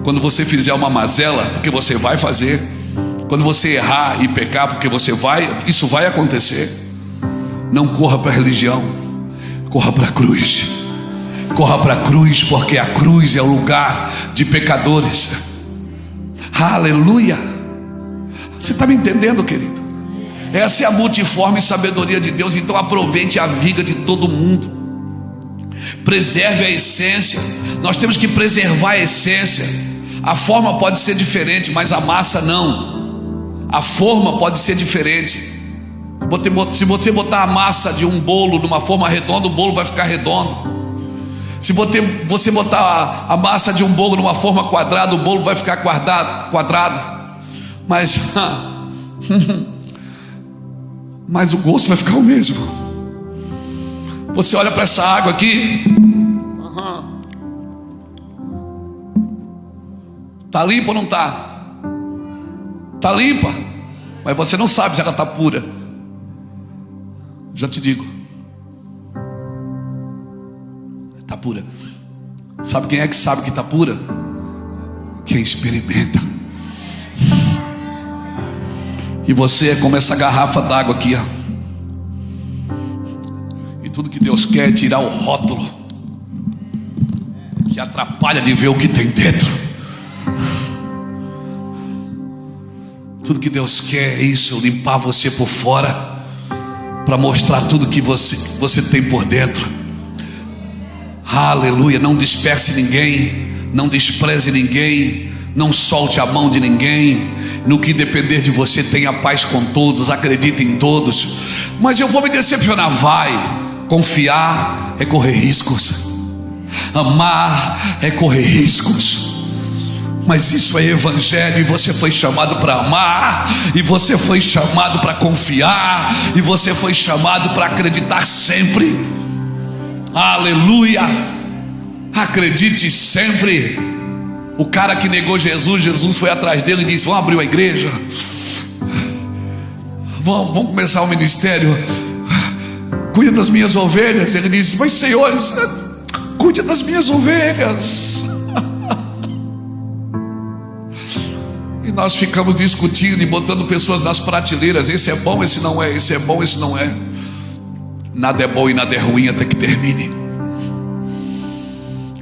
quando você fizer uma mazela, porque você vai fazer, quando você errar e pecar, porque isso vai acontecer, não corra para a religião, corra para a cruz. Corra para a cruz, porque a cruz é o lugar de pecadores. Aleluia. Você está me entendendo, querido? Essa é a multiforme sabedoria de Deus. Então aproveite a vida de todo mundo, preserve a essência. Nós temos que preservar a essência. A forma pode ser diferente, mas a massa não. A forma pode ser diferente. Se você botar a massa de um bolo numa forma redonda, o bolo vai ficar redondo. Se você botar a massa de um bolo numa forma quadrada, o bolo vai ficar quadrado. Mas o gosto vai ficar o mesmo. Você olha para essa água aqui, tá limpa ou não tá? Tá limpa, mas você não sabe se ela tá pura. Já te digo, tá pura. Sabe quem é que sabe que tá pura? Quem experimenta. E você é como essa garrafa d'água aqui, ó. E tudo que Deus quer é tirar o rótulo que atrapalha de ver o que tem dentro. Tudo que Deus quer é isso, limpar você por fora, para mostrar tudo que você tem por dentro. Aleluia. Não disperse ninguém, não despreze ninguém, não solte a mão de ninguém. No que depender de você, tenha paz com todos, acredite em todos. Mas eu vou me decepcionar. Vai. Confiar é correr riscos, amar é correr riscos. Mas isso é evangelho, e você foi chamado para amar, e você foi chamado para confiar, e você foi chamado para acreditar sempre. Aleluia. Acredite sempre. O cara que negou Jesus, Jesus foi atrás dele e disse: vamos abrir uma igreja, vamos começar um ministério, cuida das minhas ovelhas. Ele disse: mas Senhor, cuide das minhas ovelhas. E nós ficamos discutindo e botando pessoas nas prateleiras. Esse é bom, esse não é. Esse é bom, esse não é. Nada é bom e nada é ruim até que termine.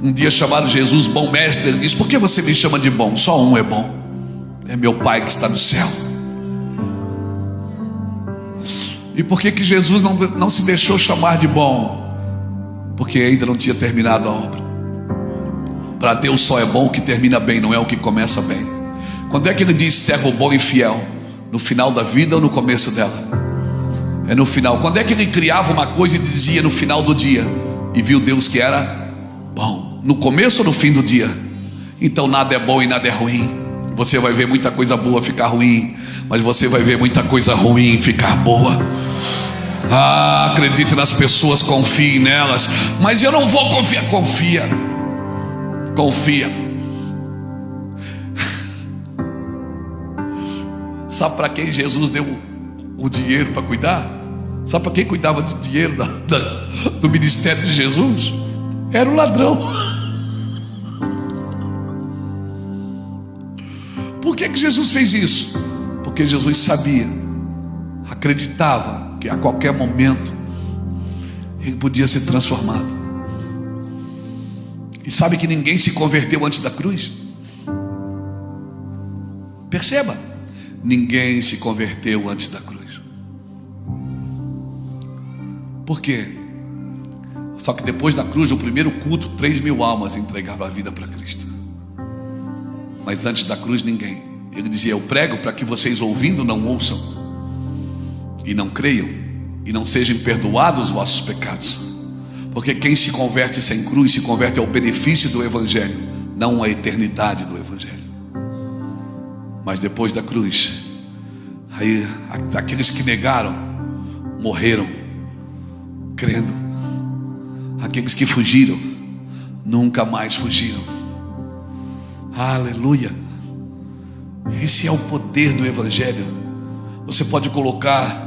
Um dia chamaram Jesus bom mestre. Ele disse: por que você me chama de bom? Só um é bom, é meu Pai que está no céu. E por que Jesus não se deixou chamar de bom? Porque ainda não tinha terminado a obra. Para Deus só é bom o que termina bem, não é o que começa bem. Quando é que ele diz servo bom e fiel? No final da vida ou no começo dela? É no final. Quando é que ele criava uma coisa e dizia no final do dia? E viu Deus que era bom. No começo ou no fim do dia? Então nada é bom e nada é ruim. Você vai ver muita coisa boa ficar ruim, mas você vai ver muita coisa ruim ficar boa. Acredite nas pessoas, confie nelas. Mas eu não vou confiar. Confia. Sabe para quem Jesus deu o dinheiro para cuidar? Sabe para quem cuidava do dinheiro do ministério de Jesus? Era o ladrão. Por que Jesus fez isso? Porque Jesus sabia, acreditava que a qualquer momento ele podia ser transformado. E sabe que ninguém se converteu antes da cruz? Perceba, ninguém se converteu antes da cruz. Por quê? Só que depois da cruz, o primeiro culto, 3.000 almas entregavam a vida para Cristo. Mas antes da cruz ninguém. Ele dizia: eu prego para que vocês ouvindo não ouçam, e não creiam, e não sejam perdoados os vossos pecados. Porque quem se converte sem cruz se converte ao benefício do Evangelho, não à eternidade do Evangelho. Mas depois da cruz, aí aqueles que negaram morreram crendo. Aqueles que fugiram nunca mais fugiram. Aleluia. Esse é o poder do Evangelho. Você pode colocar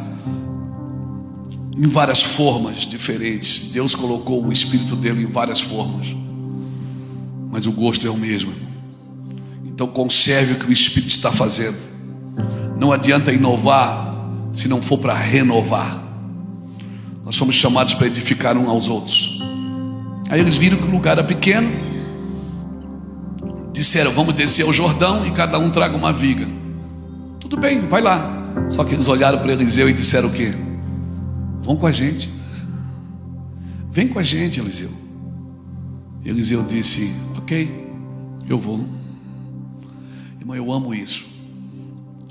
em várias formas diferentes. Deus colocou o Espírito dele em várias formas, mas o gosto é o mesmo. Então conserve o que o Espírito está fazendo. Não adianta inovar se não for para renovar. Nós somos chamados para edificar uns aos outros. Aí eles viram que o lugar era pequeno, disseram: vamos descer ao Jordão e cada um traga uma viga. Tudo bem, vai lá. Só que eles olharam para Eliseu e disseram o quê? Vão com a gente. Vem com a gente, Eliseu. Eliseu disse: ok, eu vou. Irmão, eu amo isso,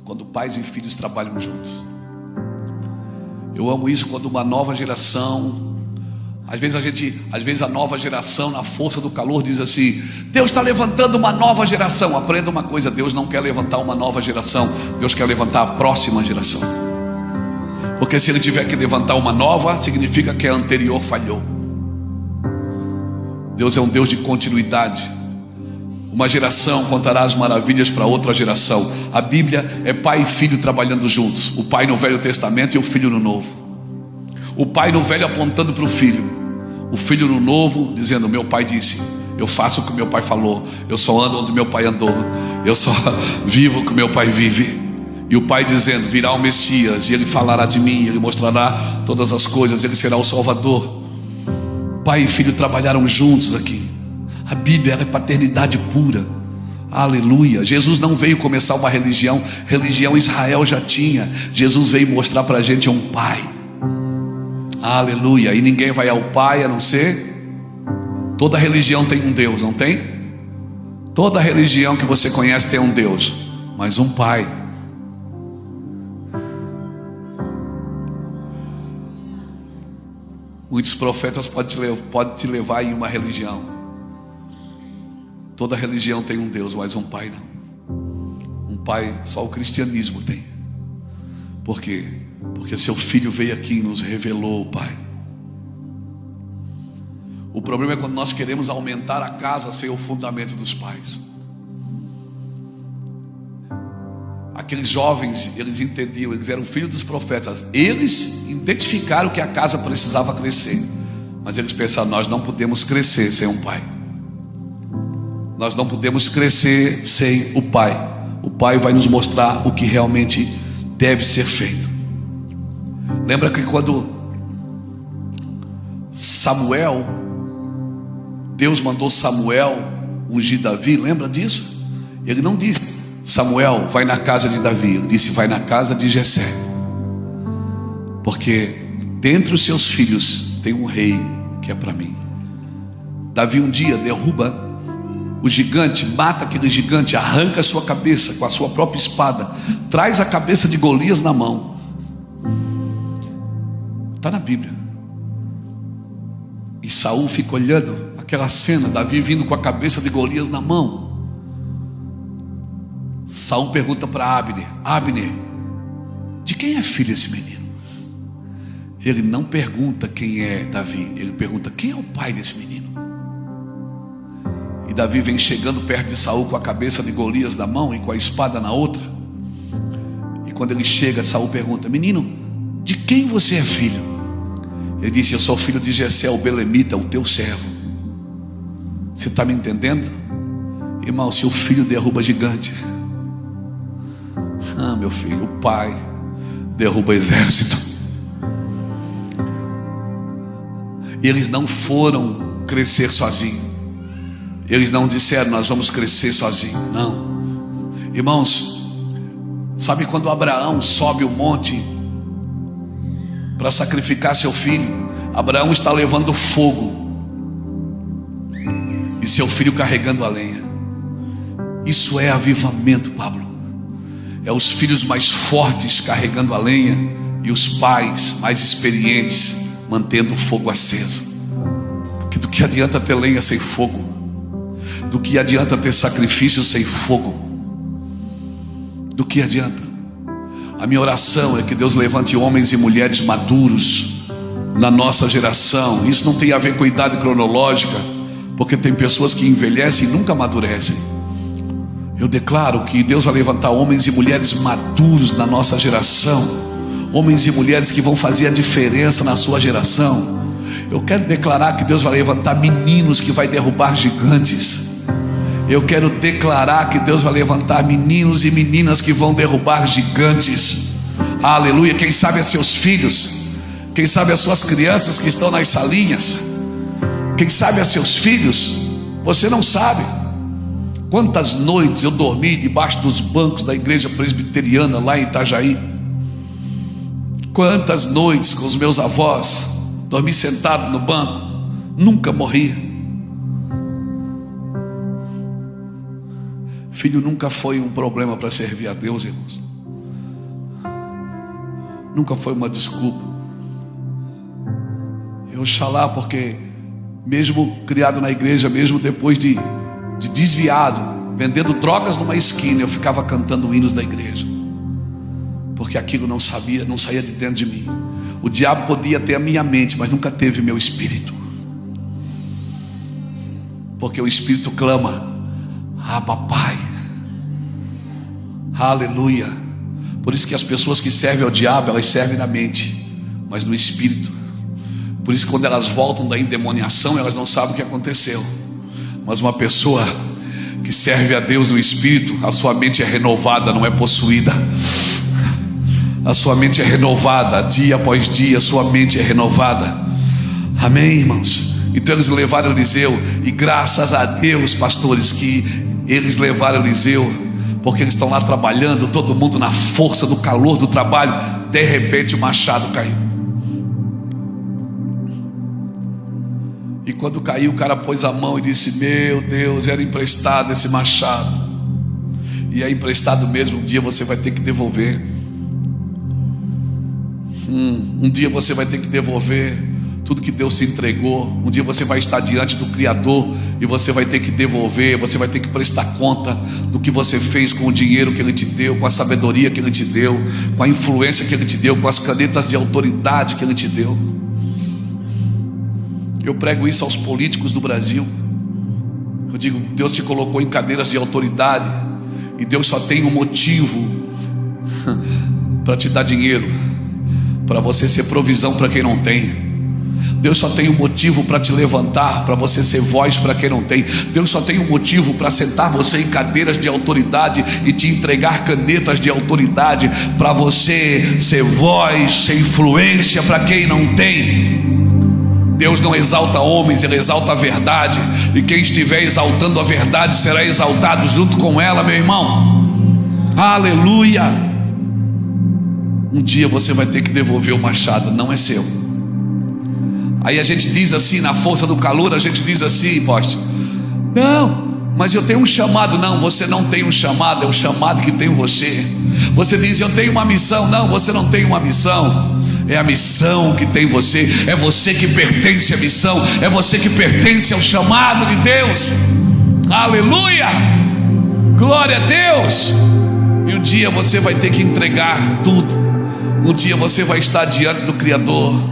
quando pais e filhos trabalham juntos. Eu amo isso quando uma nova geração, às vezes a nova geração, na força do calor, diz assim: Deus está levantando uma nova geração. Aprenda uma coisa: Deus não quer levantar uma nova geração, Deus quer levantar a próxima geração. Porque se Ele tiver que levantar uma nova, significa que a anterior falhou. Deus é um Deus de continuidade. Uma geração contará as maravilhas para outra geração. A Bíblia é pai e filho trabalhando juntos. O pai no Velho Testamento e o filho no Novo. O pai no Velho apontando para o filho, o filho no Novo dizendo: meu pai disse, eu faço o que meu pai falou, eu só ando onde meu pai andou, eu só vivo o que meu pai vive. E o pai dizendo: virá o Messias, e ele falará de mim, ele mostrará todas as coisas, ele será o Salvador. Pai e filho trabalharam juntos aqui. A Bíblia é paternidade pura. Aleluia. Jesus não veio começar uma religião Israel já tinha. Jesus veio mostrar para a gente um pai. Aleluia. E ninguém vai ao pai a não ser... Toda religião tem um Deus, não tem? Toda religião que você conhece tem um Deus, mas um pai. Muitos profetas podem te levar em uma religião. Toda religião tem um Deus, mas um pai não. Um pai só o cristianismo tem. Por quê? Porque seu filho veio aqui e nos revelou o Pai. O problema é quando nós queremos aumentar a casa sem o fundamento dos pais. Aqueles jovens, eles entendiam, eles eram filhos dos profetas. Eles identificaram que a casa precisava crescer, mas eles pensaram: nós não podemos crescer sem um pai. Nós não podemos crescer sem o pai. O pai vai nos mostrar o que realmente deve ser feito. Lembra que quando Deus mandou Samuel ungir Davi, lembra disso? Ele não disse: Samuel, vai na casa de Davi. Ele disse: vai na casa de Jessé. Porque dentre os seus filhos tem um rei que é para mim. Davi um dia derruba o gigante, mata aquele gigante, arranca a sua cabeça com a sua própria espada, traz a cabeça de Golias na mão. Está na Bíblia. E Saul fica olhando aquela cena, Davi vindo com a cabeça de Golias na mão. Saul pergunta para Abner: Abner, de quem é filho esse menino? Ele não pergunta quem é Davi, ele pergunta: quem é o pai desse menino? E Davi vem chegando perto de Saul com a cabeça de Golias na mão e com a espada na outra. E quando ele chega, Saul pergunta: menino, de quem você é filho? Ele disse: eu sou filho de Jessé, o belemita, o teu servo. Você está me entendendo? Irmão, se o filho derruba gigante, meu filho, o pai derruba exército. E eles não foram crescer sozinhos. Eles não disseram: nós vamos crescer sozinhos. Não. Irmãos, sabe quando Abraão sobe o monte para sacrificar seu filho? Abraão está levando fogo e seu filho carregando a lenha. Isso é avivamento, Pablo. É os filhos mais fortes carregando a lenha e os pais mais experientes mantendo o fogo aceso. Porque do que adianta ter lenha sem fogo? Do que adianta ter sacrifício sem fogo? do que adianta? A minha oração é que Deus levante homens e mulheres maduros na nossa geração. Isso não tem a ver com idade cronológica, porque tem pessoas que envelhecem e nunca amadurecem. Eu declaro que Deus vai levantar homens e mulheres maduros na nossa geração, homens e mulheres que vão fazer a diferença na sua geração. Eu quero declarar que Deus vai levantar meninos que vai derrubar gigantes. Eu quero declarar que Deus vai levantar meninos e meninas que vão derrubar gigantes. Aleluia. Quem sabe é seus filhos, quem sabe as suas crianças que estão nas salinhas, quem sabe é seus filhos. Você não sabe quantas noites eu dormi debaixo dos bancos da igreja presbiteriana lá em Itajaí. Quantas noites com os meus avós dormi sentado no banco, nunca morri. Filho nunca foi um problema para servir a Deus, irmãos. Nunca foi uma desculpa. Oxalá, porque mesmo criado na igreja, mesmo depois de desviado, vendendo drogas numa esquina, eu ficava cantando hinos da igreja, porque aquilo não saía de dentro de mim. O diabo podia ter a minha mente, mas nunca teve meu espírito, porque o espírito clama: Abba, Pai. Aleluia. Por isso que as pessoas que servem ao diabo, elas servem na mente, mas no espírito. Por isso que quando elas voltam da endemoniação, elas não sabem o que aconteceu. Mas uma pessoa que serve a Deus no espírito, a sua mente é renovada, não é possuída. A sua mente é renovada, dia após dia, a sua mente é renovada. Amém, irmãos? Então eles levaram Eliseu, e graças a Deus, pastores, que eles levaram Eliseu, porque eles estão lá trabalhando, todo mundo na força, no calor do trabalho. De repente o machado caiu. E quando caiu, o cara pôs a mão e disse: meu Deus, era emprestado esse machado. E é emprestado mesmo, um dia você vai ter que devolver. Um dia você vai ter que devolver tudo que Deus se entregou. Um dia você vai estar diante do Criador e você vai ter que devolver. Você vai ter que prestar conta do que você fez com o dinheiro que Ele te deu, com a sabedoria que Ele te deu, com a influência que Ele te deu, com as canetas de autoridade que Ele te deu. Eu prego isso aos políticos do Brasil. Eu digo: Deus te colocou em cadeiras de autoridade, e Deus só tem um motivo para te dar dinheiro, para você ser provisão para quem não tem. Deus só tem um motivo para te levantar, para você ser voz para quem não tem. Deus só tem um motivo para sentar você em cadeiras de autoridade e te entregar canetas de autoridade, para você ser voz, ser influência para quem não tem. Deus não exalta homens, Ele exalta a verdade, e quem estiver exaltando a verdade será exaltado junto com ela, meu irmão. Aleluia. Um dia você vai ter que devolver o machado, não é seu. Aí a gente diz assim, na força do calor, a gente diz assim: apóstolo, não, mas eu tenho um chamado. Não, você não tem um chamado, é o chamado que tem você. Você diz: eu tenho uma missão. Não, você não tem uma missão, é a missão que tem você. É você que pertence à missão, é você que pertence ao chamado de Deus. Aleluia, glória a Deus. E um dia você vai ter que entregar tudo. Um dia você vai estar diante do Criador.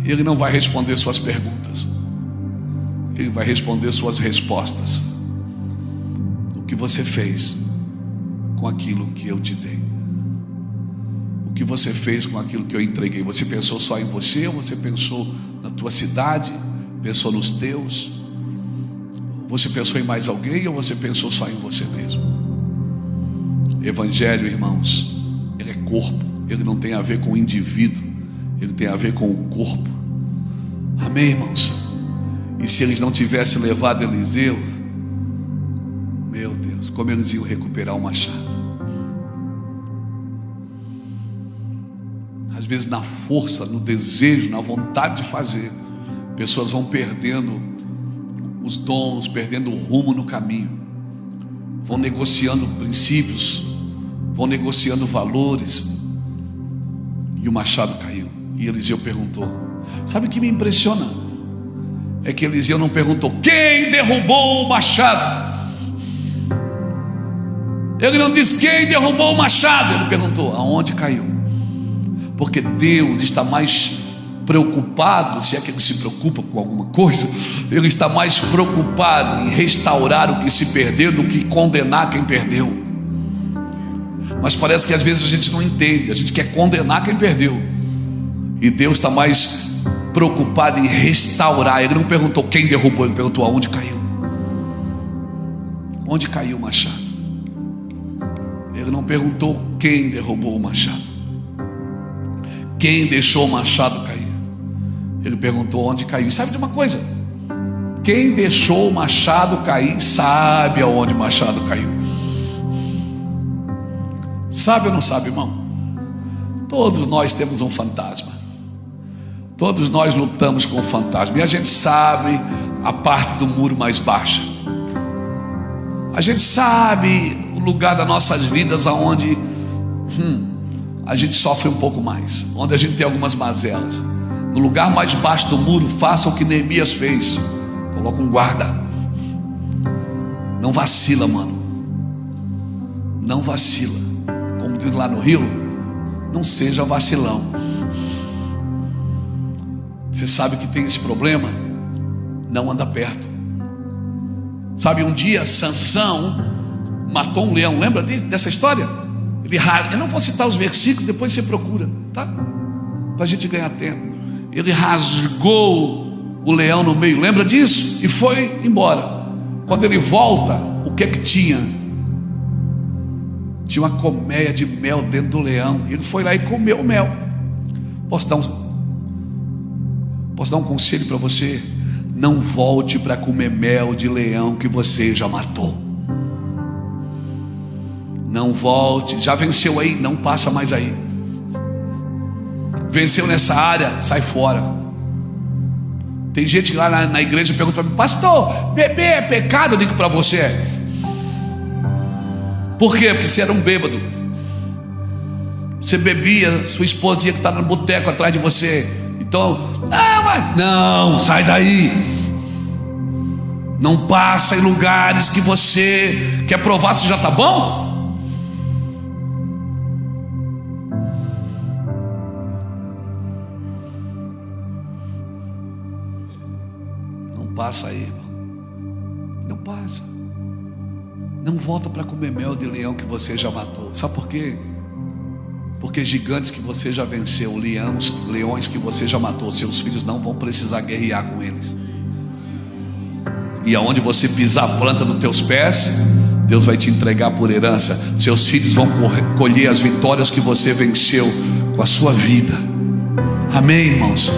E Ele não vai responder suas perguntas, Ele vai responder suas respostas. O que você fez com aquilo que eu te dei? O que você fez com aquilo que eu entreguei? Você pensou só em você, ou você pensou na tua cidade? Pensou nos teus? Você pensou em mais alguém, ou você pensou só em você mesmo? Evangelho, irmãos, ele é corpo. Ele não tem a ver com o indivíduo, ele tem a ver com o corpo. Amém, irmãos? E se eles não tivessem levado Eliseu, meu Deus, como eles iam recuperar o machado? Às vezes, na força, no desejo, na vontade de fazer, pessoas vão perdendo os dons, perdendo o rumo no caminho, vão negociando princípios, vão negociando valores, e o machado caiu. E Eliseu perguntou: sabe o que me impressiona? é que Eliseu não perguntou: quem derrubou o machado? Ele não disse: quem derrubou o machado? Ele perguntou: aonde caiu? Porque Deus está mais preocupado, se é que Ele se preocupa com alguma coisa, Ele está mais preocupado em restaurar o que se perdeu do que condenar quem perdeu. Mas parece que às vezes a gente não entende, a gente quer condenar quem perdeu, e Deus está mais preocupado em restaurar. Ele não perguntou quem derrubou, ele perguntou aonde caiu. Onde caiu o machado? Ele não perguntou quem derrubou o machado, quem deixou o machado cair. Ele perguntou onde caiu. E sabe de uma coisa? Quem deixou o machado cair sabe aonde o machado caiu. Sabe ou não sabe, irmão? Todos nós temos um fantasma. Todos nós lutamos com o fantasma. E a gente sabe a parte do muro mais baixa. A gente sabe o lugar das nossas vidas aonde a gente sofre um pouco mais, onde a gente tem algumas mazelas. No lugar mais baixo do muro, faça o que Neemias fez. Coloca um guarda. Não vacila, mano. Não vacila. Como diz lá no Rio, não seja vacilão. Você sabe que tem esse problema? Não anda perto. Sabe, um dia Sansão matou um leão. Lembra dessa história? Eu não vou citar os versículos, depois você procura, tá? Para a gente ganhar tempo. Ele rasgou o leão no meio, lembra disso? E foi embora. Quando ele volta, o que é que tinha? Tinha uma colmeia de mel dentro do leão. Ele foi lá e comeu o mel. Posso dar um conselho para você? Não volte para comer mel de leão que você já matou. Não volte. Já venceu aí, não passa mais aí. Venceu nessa área, sai fora. Tem gente lá na igreja que pergunta para mim: pastor, beber é pecado? Eu digo para você: é. Por quê? Porque você era um bêbado. Você bebia, sua esposa tinha que estar no boteco atrás de você. Então, não, sai daí. Não passa em lugares que você quer provar se já está bom. Não passa aí, irmão. Não passa. Não volta para comer mel de leão que você já matou. Sabe por quê? Porque gigantes que você já venceu, leões que você já matou, seus filhos não vão precisar guerrear com eles. E aonde você pisar a planta dos teus pés, Deus vai te entregar por herança. Seus filhos vão colher as vitórias que você venceu com a sua vida. Amém, irmãos?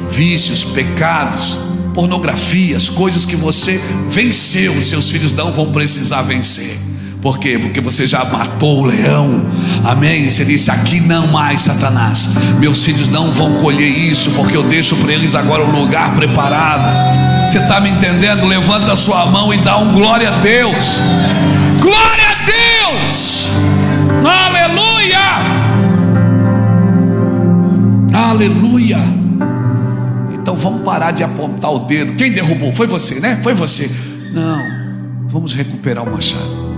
Vícios, pecados, pornografias, coisas que você venceu, seus filhos não vão precisar vencer. Por quê? Porque você já matou o leão. Amém? Você disse: aqui não mais, Satanás. Meus filhos não vão colher isso, porque eu deixo para eles agora um lugar preparado. Você está me entendendo? Levanta a sua mão e dá um glória a Deus. Glória a Deus. Aleluia. Aleluia. Então vamos parar de apontar o dedo. Quem derrubou? Foi você, né? Foi você. Não, vamos recuperar o machado.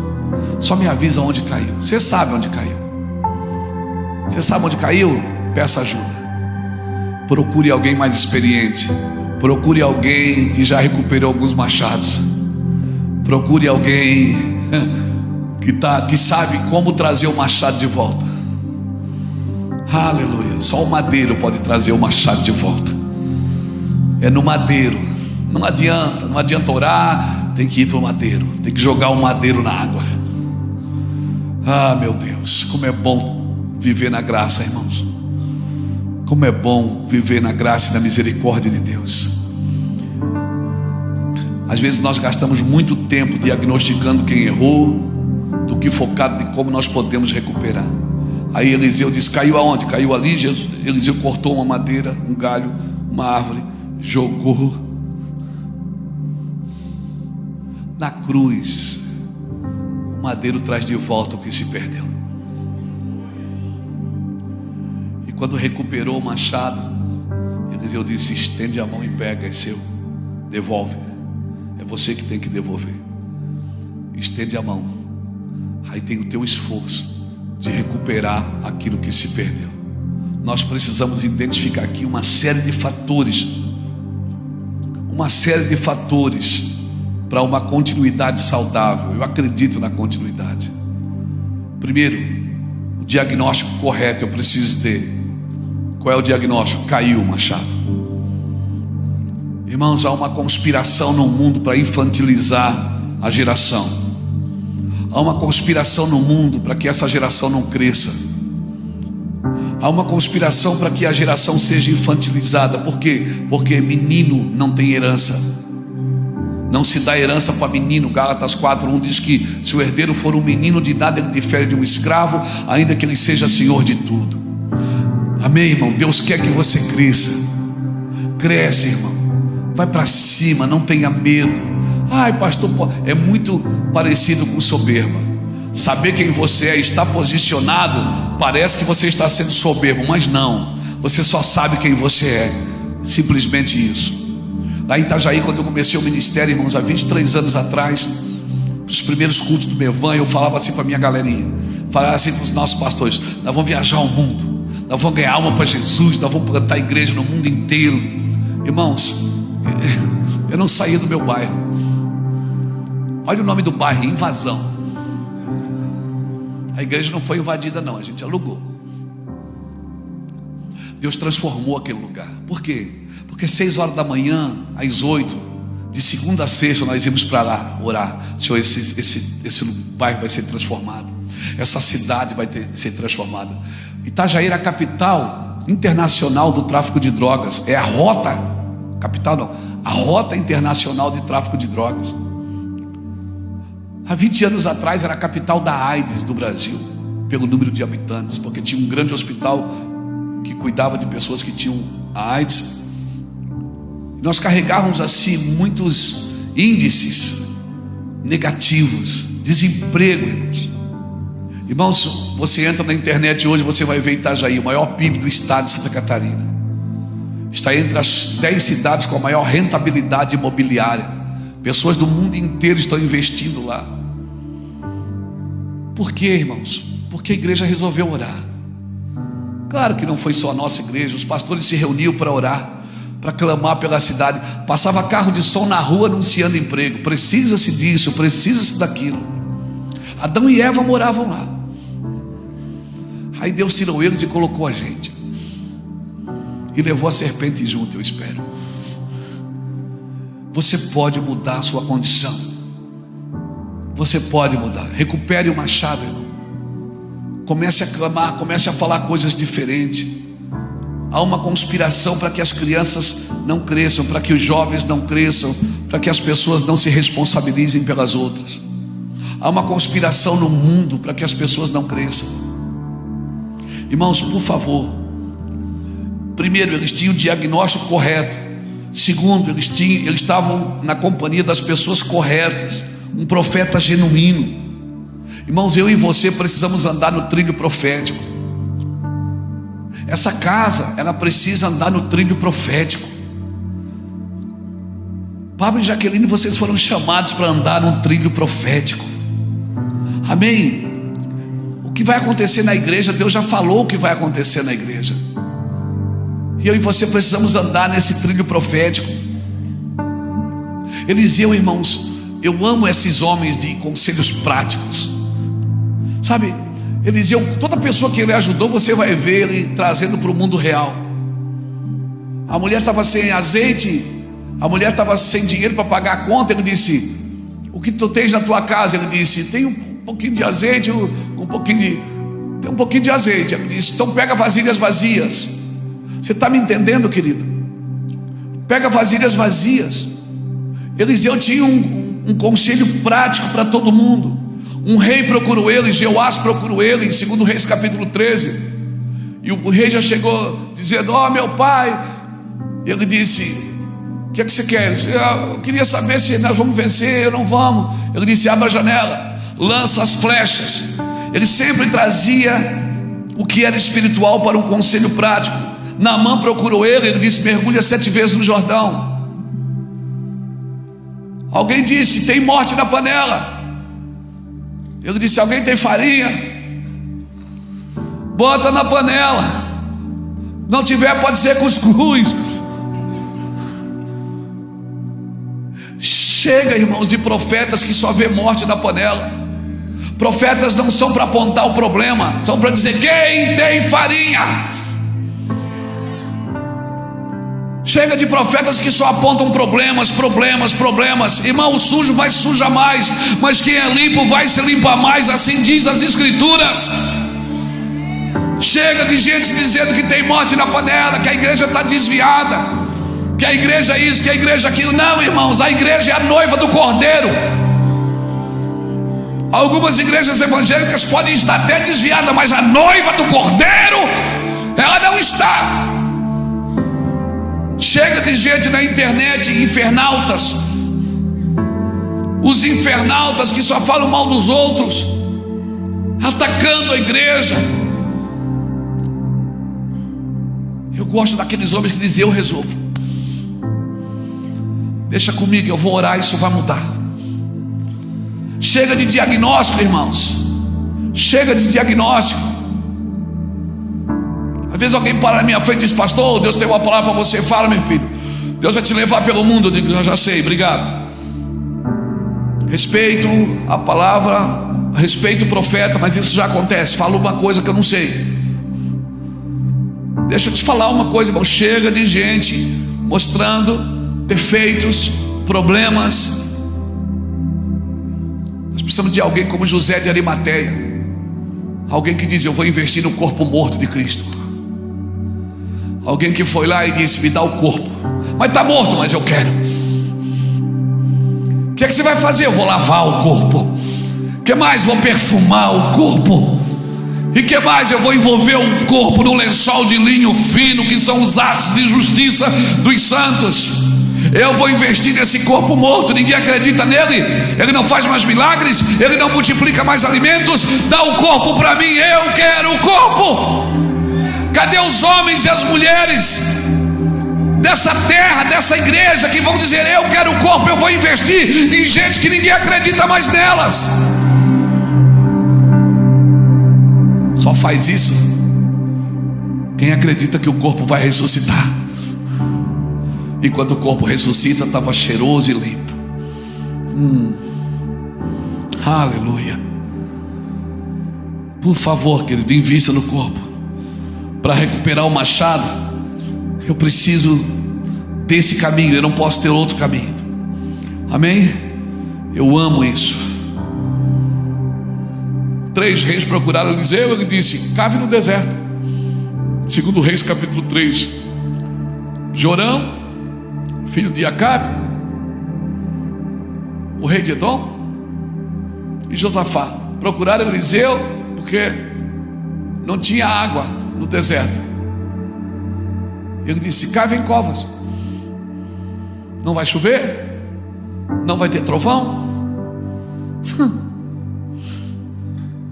Só me avisa onde caiu. Você sabe onde caiu. Você sabe onde caiu? Peça ajuda. Procure alguém mais experiente. Procure alguém que já recuperou alguns machados. Procure alguém que sabe como trazer o machado de volta. Aleluia. Só o madeiro pode trazer o machado de volta. É no madeiro. Não adianta orar. Tem que ir para o madeiro. Tem que jogar o madeiro na água. Ah, meu Deus, como é bom viver na graça, irmãos. Como é bom viver na graça e na misericórdia de Deus. Às vezes nós gastamos muito tempo diagnosticando quem errou, do que focado em como nós podemos recuperar. Aí Eliseu disse: caiu aonde? Caiu ali. Eliseu cortou uma madeira, um galho, uma árvore, jogou na cruz. O madeiro traz de volta o que se perdeu. E quando recuperou o machado, Eliseu disse: estende a mão e pega, é seu. devolve. É você que tem que devolver. Estende a mão. Aí tem o teu esforço de recuperar aquilo que se perdeu. Nós precisamos identificar aqui uma série de fatores. Uma série de fatores para uma continuidade saudável. Eu acredito na continuidade. Primeiro, o diagnóstico correto eu preciso ter. Qual é o diagnóstico? Caiu o machado. Irmãos, há uma conspiração no mundo para infantilizar a geração. Há uma conspiração no mundo para que essa geração não cresça. Há uma conspiração para que a geração seja infantilizada. Por quê? Porque menino não tem herança. Não se dá herança para menino. Gálatas 4:1 diz que se o herdeiro for um menino de nada, ele difere de um escravo, ainda que ele seja senhor de tudo. Amém, irmão? Deus quer que você cresça. Cresce, irmão. Vai para cima, não tenha medo. Ai, pastor, é muito parecido com soberba. Saber quem você é, estar posicionado, parece que você está sendo soberbo, mas não. Você só sabe quem você é. Simplesmente isso. Lá em Itajaí, quando eu comecei o ministério, irmãos, há 23 anos atrás, os primeiros cultos do Mevan, eu falava assim para a minha galerinha, falava assim para os nossos pastores: nós vamos viajar ao mundo, nós vamos ganhar alma para Jesus, nós vamos plantar igreja no mundo inteiro. Irmãos, eu não saía do meu bairro. Olha o nome do bairro: Invasão. A igreja não foi invadida não, a gente alugou. Deus transformou aquele lugar. Por quê? Porque 6 horas da manhã, às 8, de segunda a sexta, nós íamos para lá orar. Senhor, esse bairro vai ser transformado, essa cidade vai ser transformada. Itajaí era a capital internacional do tráfico de drogas. É a rota, capital não, a rota internacional de tráfico de drogas. Há 20 anos atrás era a capital da AIDS do Brasil, pelo número de habitantes, porque tinha um grande hospital que cuidava de pessoas que tinham a AIDS. Nós carregávamos assim muitos índices negativos, desemprego, irmãos. Irmãos, você entra na internet hoje, você vai ver Itajaí, o maior PIB do estado de Santa Catarina. Está entre as 10 cidades com a maior rentabilidade imobiliária. Pessoas do mundo inteiro estão investindo lá. Por quê, irmãos? Porque a igreja resolveu orar. Claro que não foi só a nossa igreja, os pastores se reuniam para orar, para clamar pela cidade. Passava carro de som na rua anunciando emprego. Precisa-se disso, precisa-se daquilo. Adão e Eva moravam lá. Aí Deus tirou eles e colocou a gente, e levou a serpente junto, eu espero. Você pode mudar a sua condição. Você pode mudar. Recupere o machado, irmão. Comece a clamar, comece a falar coisas diferentes. Há uma conspiração para que as crianças não cresçam, para que os jovens não cresçam, para que as pessoas não se responsabilizem pelas outras. Há uma conspiração no mundo para que as pessoas não cresçam. Irmãos, por favor. Primeiro, eles tinham o diagnóstico correto. Segundo, eles estavam na companhia das pessoas corretas. Um profeta genuíno. Irmãos, eu e você precisamos andar no trilho profético. Essa casa, ela precisa andar no trilho profético. Pablo e Jaqueline, vocês foram chamados para andar num trilho profético. Amém? O que vai acontecer na igreja, Deus já falou o que vai acontecer na igreja. E eu e você precisamos andar nesse trilho profético. Eliseu, irmãos, eu amo esses homens de conselhos práticos. Sabe, Eliseu, toda pessoa que ele ajudou, você vai ver ele trazendo para o mundo real. A mulher estava sem azeite, a mulher estava sem dinheiro para pagar a conta. Ele disse: o que tu tens na tua casa? Ele disse: tem um pouquinho de azeite, tem um pouquinho de azeite. Ele disse: então pega vasilhas vazias. Você está me entendendo, querido? Pega vasilhas vazias. Eliseu tinha um conselho prático para todo mundo. Um rei procurou ele, Jeoás procurou ele, em 2 Reis capítulo 13. E o rei já chegou dizendo: ó, meu pai. Ele disse: o que é que você quer? Ele disse: eu queria saber se nós vamos vencer ou não vamos. Ele disse: abra a janela, lança as flechas. Ele sempre trazia o que era espiritual para um conselho prático. Naamã procurou ele disse: mergulha 7 vezes no Jordão. Alguém disse: tem morte na panela. Eu disse: alguém tem farinha? Bota na panela. Não tiver, pode ser cuscuz. Chega, irmãos, de profetas que só vê morte na panela. Profetas não são para apontar o problema, são para dizer: quem tem farinha? Chega de profetas que só apontam problemas. Irmão, o sujo vai se sujar mais, mas quem é limpo vai se limpar mais, assim diz as Escrituras. Chega de gente dizendo que tem morte na panela, que a igreja está desviada, que a igreja é isso, que a igreja é aquilo. Não, irmãos, a igreja é a noiva do Cordeiro. Algumas igrejas evangélicas podem estar até desviadas, mas a noiva do Cordeiro, ela não está. Chega de gente na internet, infernautas, os infernautas que só falam mal dos outros, atacando a igreja. Eu gosto daqueles homens que dizem: eu resolvo, deixa comigo, eu vou orar, isso vai mudar. Chega de diagnóstico, irmãos. Chega de diagnóstico. Às vezes alguém para na minha frente e diz: pastor, Deus tem uma palavra para você. Fala, meu filho. Deus vai te levar pelo mundo. Eu digo: eu já sei, obrigado. Respeito a palavra, respeito o profeta, mas isso já acontece. Fala uma coisa que eu não sei. Deixa eu te falar uma coisa, irmão. Chega de gente mostrando defeitos, problemas. Nós precisamos de alguém como José de Arimateia, alguém que diz: eu vou investir no corpo morto de Cristo. Alguém que foi lá e disse: me dá o corpo, mas está morto, mas eu quero. O que é que você vai fazer? Eu vou lavar o corpo. O que mais? Vou perfumar o corpo. E que mais? Eu vou envolver o corpo no lençol de linho fino, que são os atos de justiça dos santos. Eu vou investir nesse corpo morto. Ninguém acredita nele, ele não faz mais milagres, ele não multiplica mais alimentos. Dá o corpo para mim, eu quero o corpo. Cadê os homens e as mulheres dessa terra, dessa igreja, que vão dizer: eu quero o corpo, eu vou investir em gente que ninguém acredita mais nelas? Só faz isso quem acredita que o corpo vai ressuscitar. Enquanto o corpo ressuscita, estava cheiroso e limpo. Aleluia. Por favor, querido, invista no corpo. Para recuperar o machado, eu preciso desse caminho, eu não posso ter outro caminho. Amém? Eu amo isso. 3 reis procuraram Eliseu, ele disse: cave no deserto. 2 Reis capítulo 3. Jorão, filho de Acabe, o rei de Edom, e Josafá procuraram Eliseu porque não tinha água no deserto. Ele disse: cave em covas. Não vai chover, não vai ter trovão,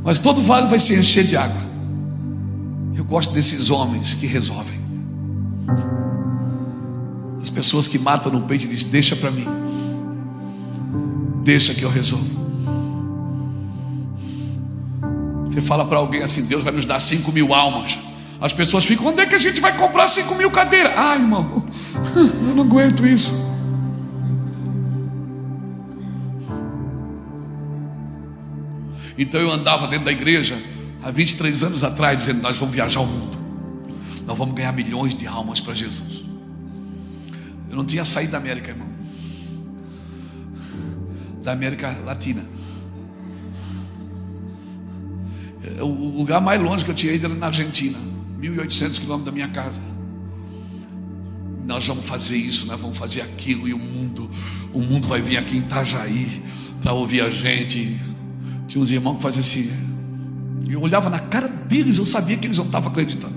mas todo vale vai se encher de água. Eu gosto desses homens que resolvem. As pessoas que matam no peito e dizem: deixa para mim, deixa que eu resolvo. Você fala para alguém assim: Deus vai nos dar 5.000 almas. As pessoas ficam: onde é que a gente vai comprar 5.000 cadeiras? Ah, irmão, eu não aguento isso. Então eu andava dentro da igreja há 23 anos atrás dizendo: nós vamos viajar o mundo, nós vamos ganhar milhões de almas para Jesus. Eu não tinha saído da América, irmão, da América Latina. O lugar mais longe que eu tinha ido era na Argentina, 1.800 quilômetros da minha casa. Nós vamos fazer isso, nós vamos fazer aquilo, e o mundo vai vir aqui em Itajaí para ouvir a gente. Tinha uns irmãos que faziam assim, eu olhava na cara deles, eu sabia que eles não estavam acreditando.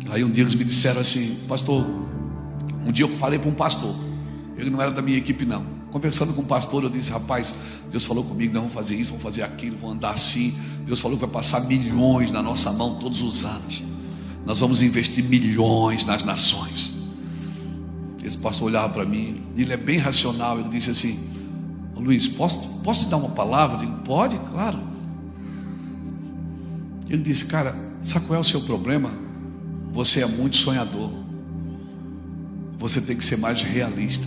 Aí um dia eles me disseram assim: pastor, um dia eu falei para um pastor, ele não era da minha equipe não, conversando com o pastor, eu disse: rapaz, Deus falou comigo, nós vamos fazer isso, vamos fazer aquilo, vamos andar assim. Deus falou que vai passar milhões na nossa mão todos os anos, nós vamos investir milhões nas nações. Esse pastor olhava para mim, ele é bem racional. Ele disse assim: Luiz, posso te dar uma palavra? Eu digo: pode, claro. Ele disse: cara, sabe qual é o seu problema? Você é muito sonhador. Você tem que ser mais realista.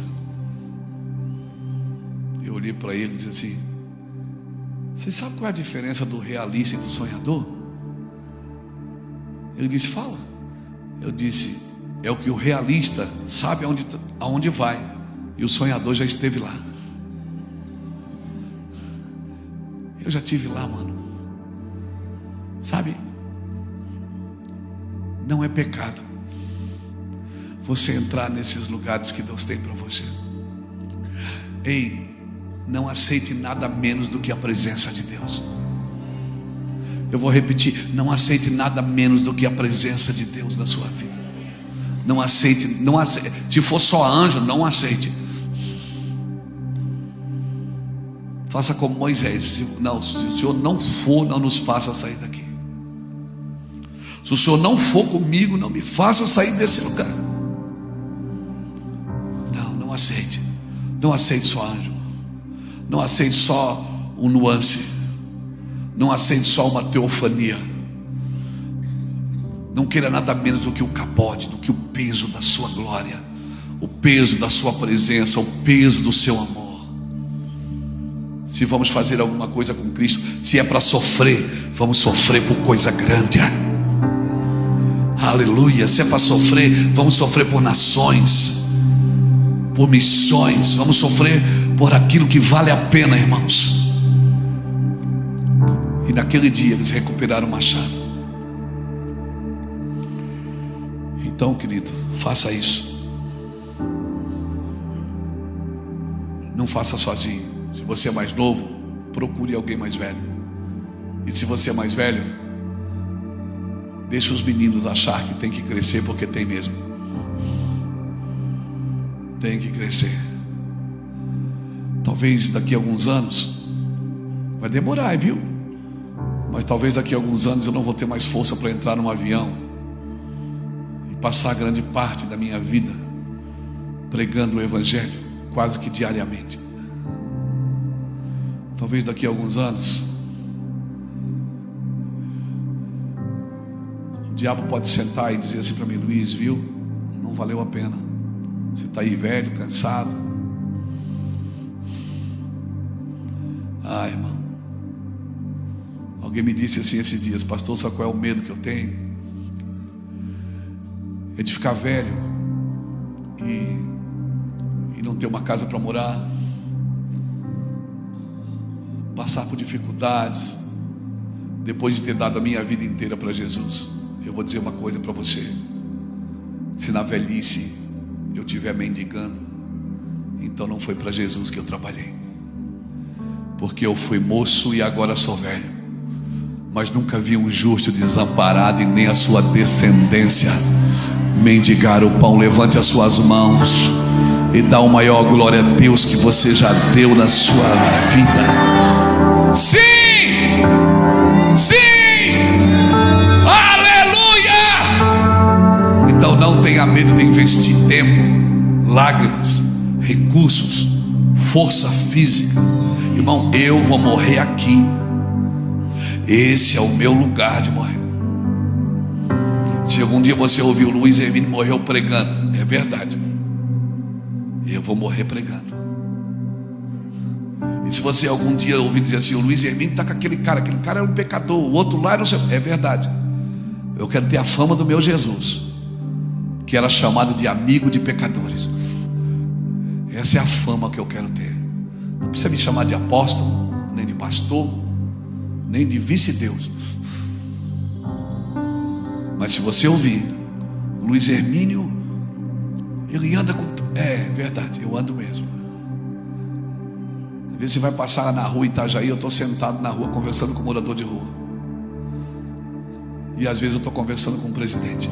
Eu olhei para ele e disse assim: você sabe qual é a diferença do realista e do sonhador? Ele disse: fala. Eu disse: é o que o realista sabe aonde vai, e o sonhador já esteve lá. Eu já estive lá, mano. Sabe? Não é pecado você entrar nesses lugares que Deus tem para você. Ei, não aceite nada menos do que a presença de Deus. Eu vou repetir: não aceite nada menos do que a presença de Deus na sua vida. Não aceite. Se for só anjo, não aceite. Faça como Moisés: se o Senhor não for, não nos faça sair daqui. Se o Senhor não for comigo, não me faça sair desse lugar. Não aceite. Não aceite só anjo. Não aceite só um nuance. Não aceite só uma teofania. Não queira nada menos do que o capote, do que o peso da sua glória, o peso da sua presença, o peso do seu amor. Se vamos fazer alguma coisa com Cristo, se é para sofrer, vamos sofrer por coisa grande. Aleluia. Se é para sofrer, vamos sofrer por nações, por missões. Vamos sofrer por aquilo que vale a pena, irmãos. E naquele dia eles recuperaram o machado. Então, querido, faça isso. Não faça sozinho. Se você é mais novo, procure alguém mais velho. E se você é mais velho, deixe os meninos achar que tem que crescer, porque tem mesmo. Tem que crescer. Talvez daqui a alguns anos, vai demorar, viu? Mas talvez daqui a alguns anos eu não vou ter mais força para entrar num avião e passar grande parte da minha vida pregando o Evangelho, quase que diariamente. Talvez daqui a alguns anos o diabo pode sentar e dizer assim para mim: Luiz, viu? Não valeu a pena. Você está aí velho, cansado. Irmão, alguém me disse assim esses dias: pastor, sabe qual é o medo que eu tenho? É de ficar velho e não ter uma casa para morar, passar por dificuldades, depois de ter dado a minha vida inteira para Jesus. Eu vou dizer uma coisa para você: se na velhice eu estiver mendigando, então não foi para Jesus que eu trabalhei, porque eu fui moço e agora sou velho, mas nunca vi um justo desamparado e nem a sua descendência mendigar o pão. Levante as suas mãos e dá uma maior glória a Deus que você já deu na sua vida. Sim! Sim! Aleluia! Então não tenha medo de investir tempo, lágrimas, recursos, força física. Irmão, eu vou morrer aqui. Esse é o meu lugar de morrer. Se algum dia você ouviu: Luiz Hermínio morreu pregando, é verdade. Eu vou morrer pregando. E se você algum dia ouvir dizer assim: o Luiz Hermínio está com aquele cara é um pecador, o outro lá não sei, é verdade. Eu quero ter a fama do meu Jesus, que era chamado de amigo de pecadores. Essa é a fama que eu quero ter. Não precisa me chamar de apóstolo, nem de pastor, nem de vice-deus. Mas se você ouvir: o Luiz Hermínio, ele anda com... É verdade, eu ando mesmo. Às vezes você vai passar na rua Itajaí, eu estou sentado na rua conversando com um morador de rua. E às vezes eu estou conversando com um presidente.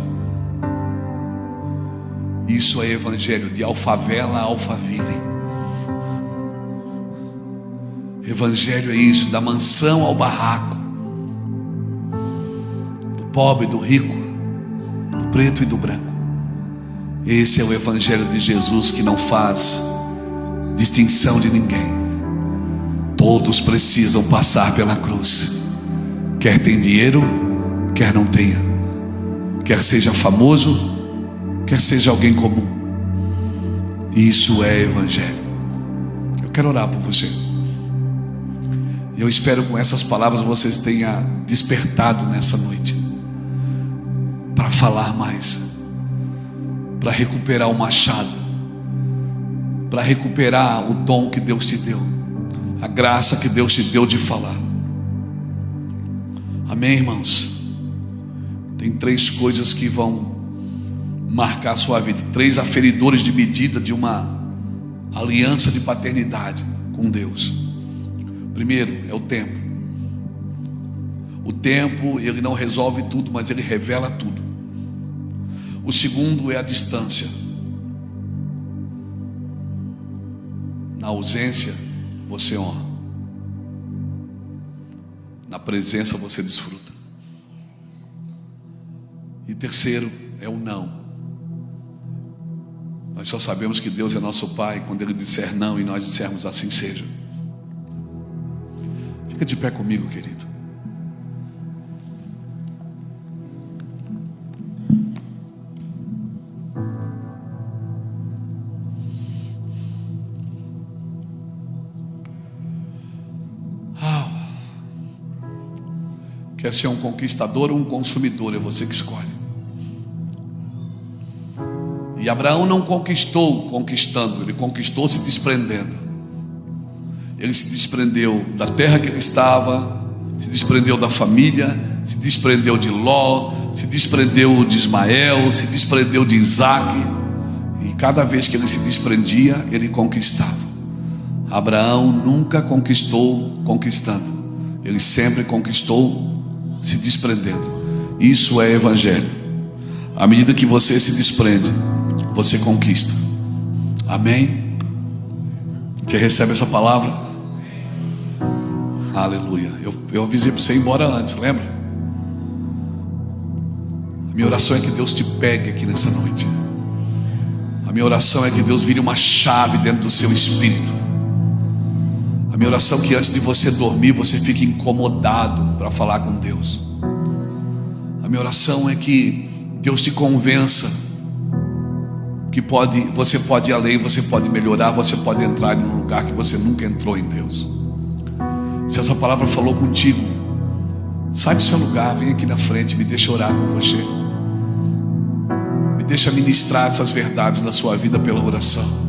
Isso é evangelho de Alfavela a Alphaville. Evangelho é isso, da mansão ao barraco, do pobre, do rico, do preto e do branco. Esse é o Evangelho de Jesus, que não faz distinção de ninguém. Todos precisam passar pela cruz, quer tenha dinheiro, quer não tenha, quer seja famoso, quer seja alguém comum. Isso é Evangelho. Eu quero orar por você. Eu espero que com essas palavras vocês tenham despertado nessa noite para falar mais, para recuperar o machado, para recuperar o dom que Deus te deu, a graça que Deus te deu de falar. Amém, irmãos? Tem 3 coisas que vão marcar a sua vida, 3 aferidores de medida de uma aliança de paternidade com Deus. Primeiro é o tempo. O tempo, ele não resolve tudo, mas ele revela tudo. O segundo é a distância. Na ausência, você honra. Na presença, você desfruta. E terceiro é o não. Nós só sabemos que Deus é nosso Pai quando Ele disser não e nós dissermos assim seja. Fica de pé comigo, querido. Quer ser um conquistador ou um consumidor? É você que escolhe. E Abraão não conquistou conquistando, ele conquistou se desprendendo. Ele se desprendeu da terra que ele estava, se desprendeu da família, se desprendeu de Ló, se desprendeu de Ismael, se desprendeu de Isaac. E cada vez que ele se desprendia, ele conquistava. Abraão nunca conquistou conquistando, ele sempre conquistou se desprendendo. Isso é Evangelho. À medida que você se desprende, você conquista. Amém? Você recebe essa palavra? Aleluia. Eu avisei para você ir embora antes, lembra? A minha oração é que Deus te pegue aqui nessa noite. A minha oração é que Deus vire uma chave dentro do seu espírito. A minha oração é que antes de você dormir, você fique incomodado para falar com Deus. A minha oração é que Deus te convença que você pode ir além, você pode melhorar, você pode entrar em um lugar que você nunca entrou em Deus. Se essa palavra falou contigo, sai do seu lugar, vem aqui na frente, me deixa orar com você. Me deixa ministrar essas verdades da sua vida pela oração.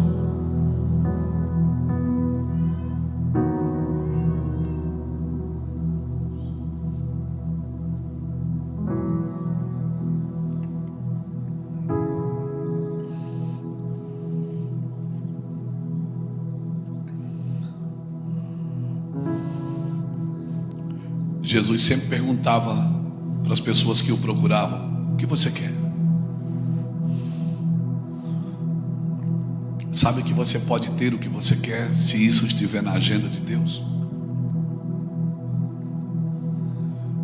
Jesus sempre perguntava para as pessoas que o procuravam: o que você quer? Sabe que você pode ter o que você quer se isso estiver na agenda de Deus?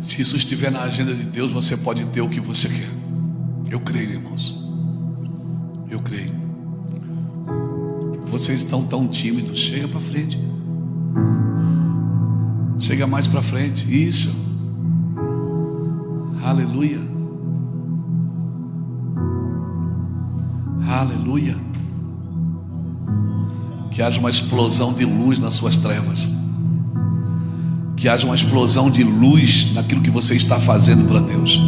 Se isso estiver na agenda de Deus, você pode ter o que você quer. Eu creio, irmãos. Eu creio. Vocês estão tão tímidos. Chega para frente. Chega mais para frente. Isso. Aleluia. Aleluia. Que haja uma explosão de luz nas suas trevas. Que haja uma explosão de luz naquilo que você está fazendo para Deus.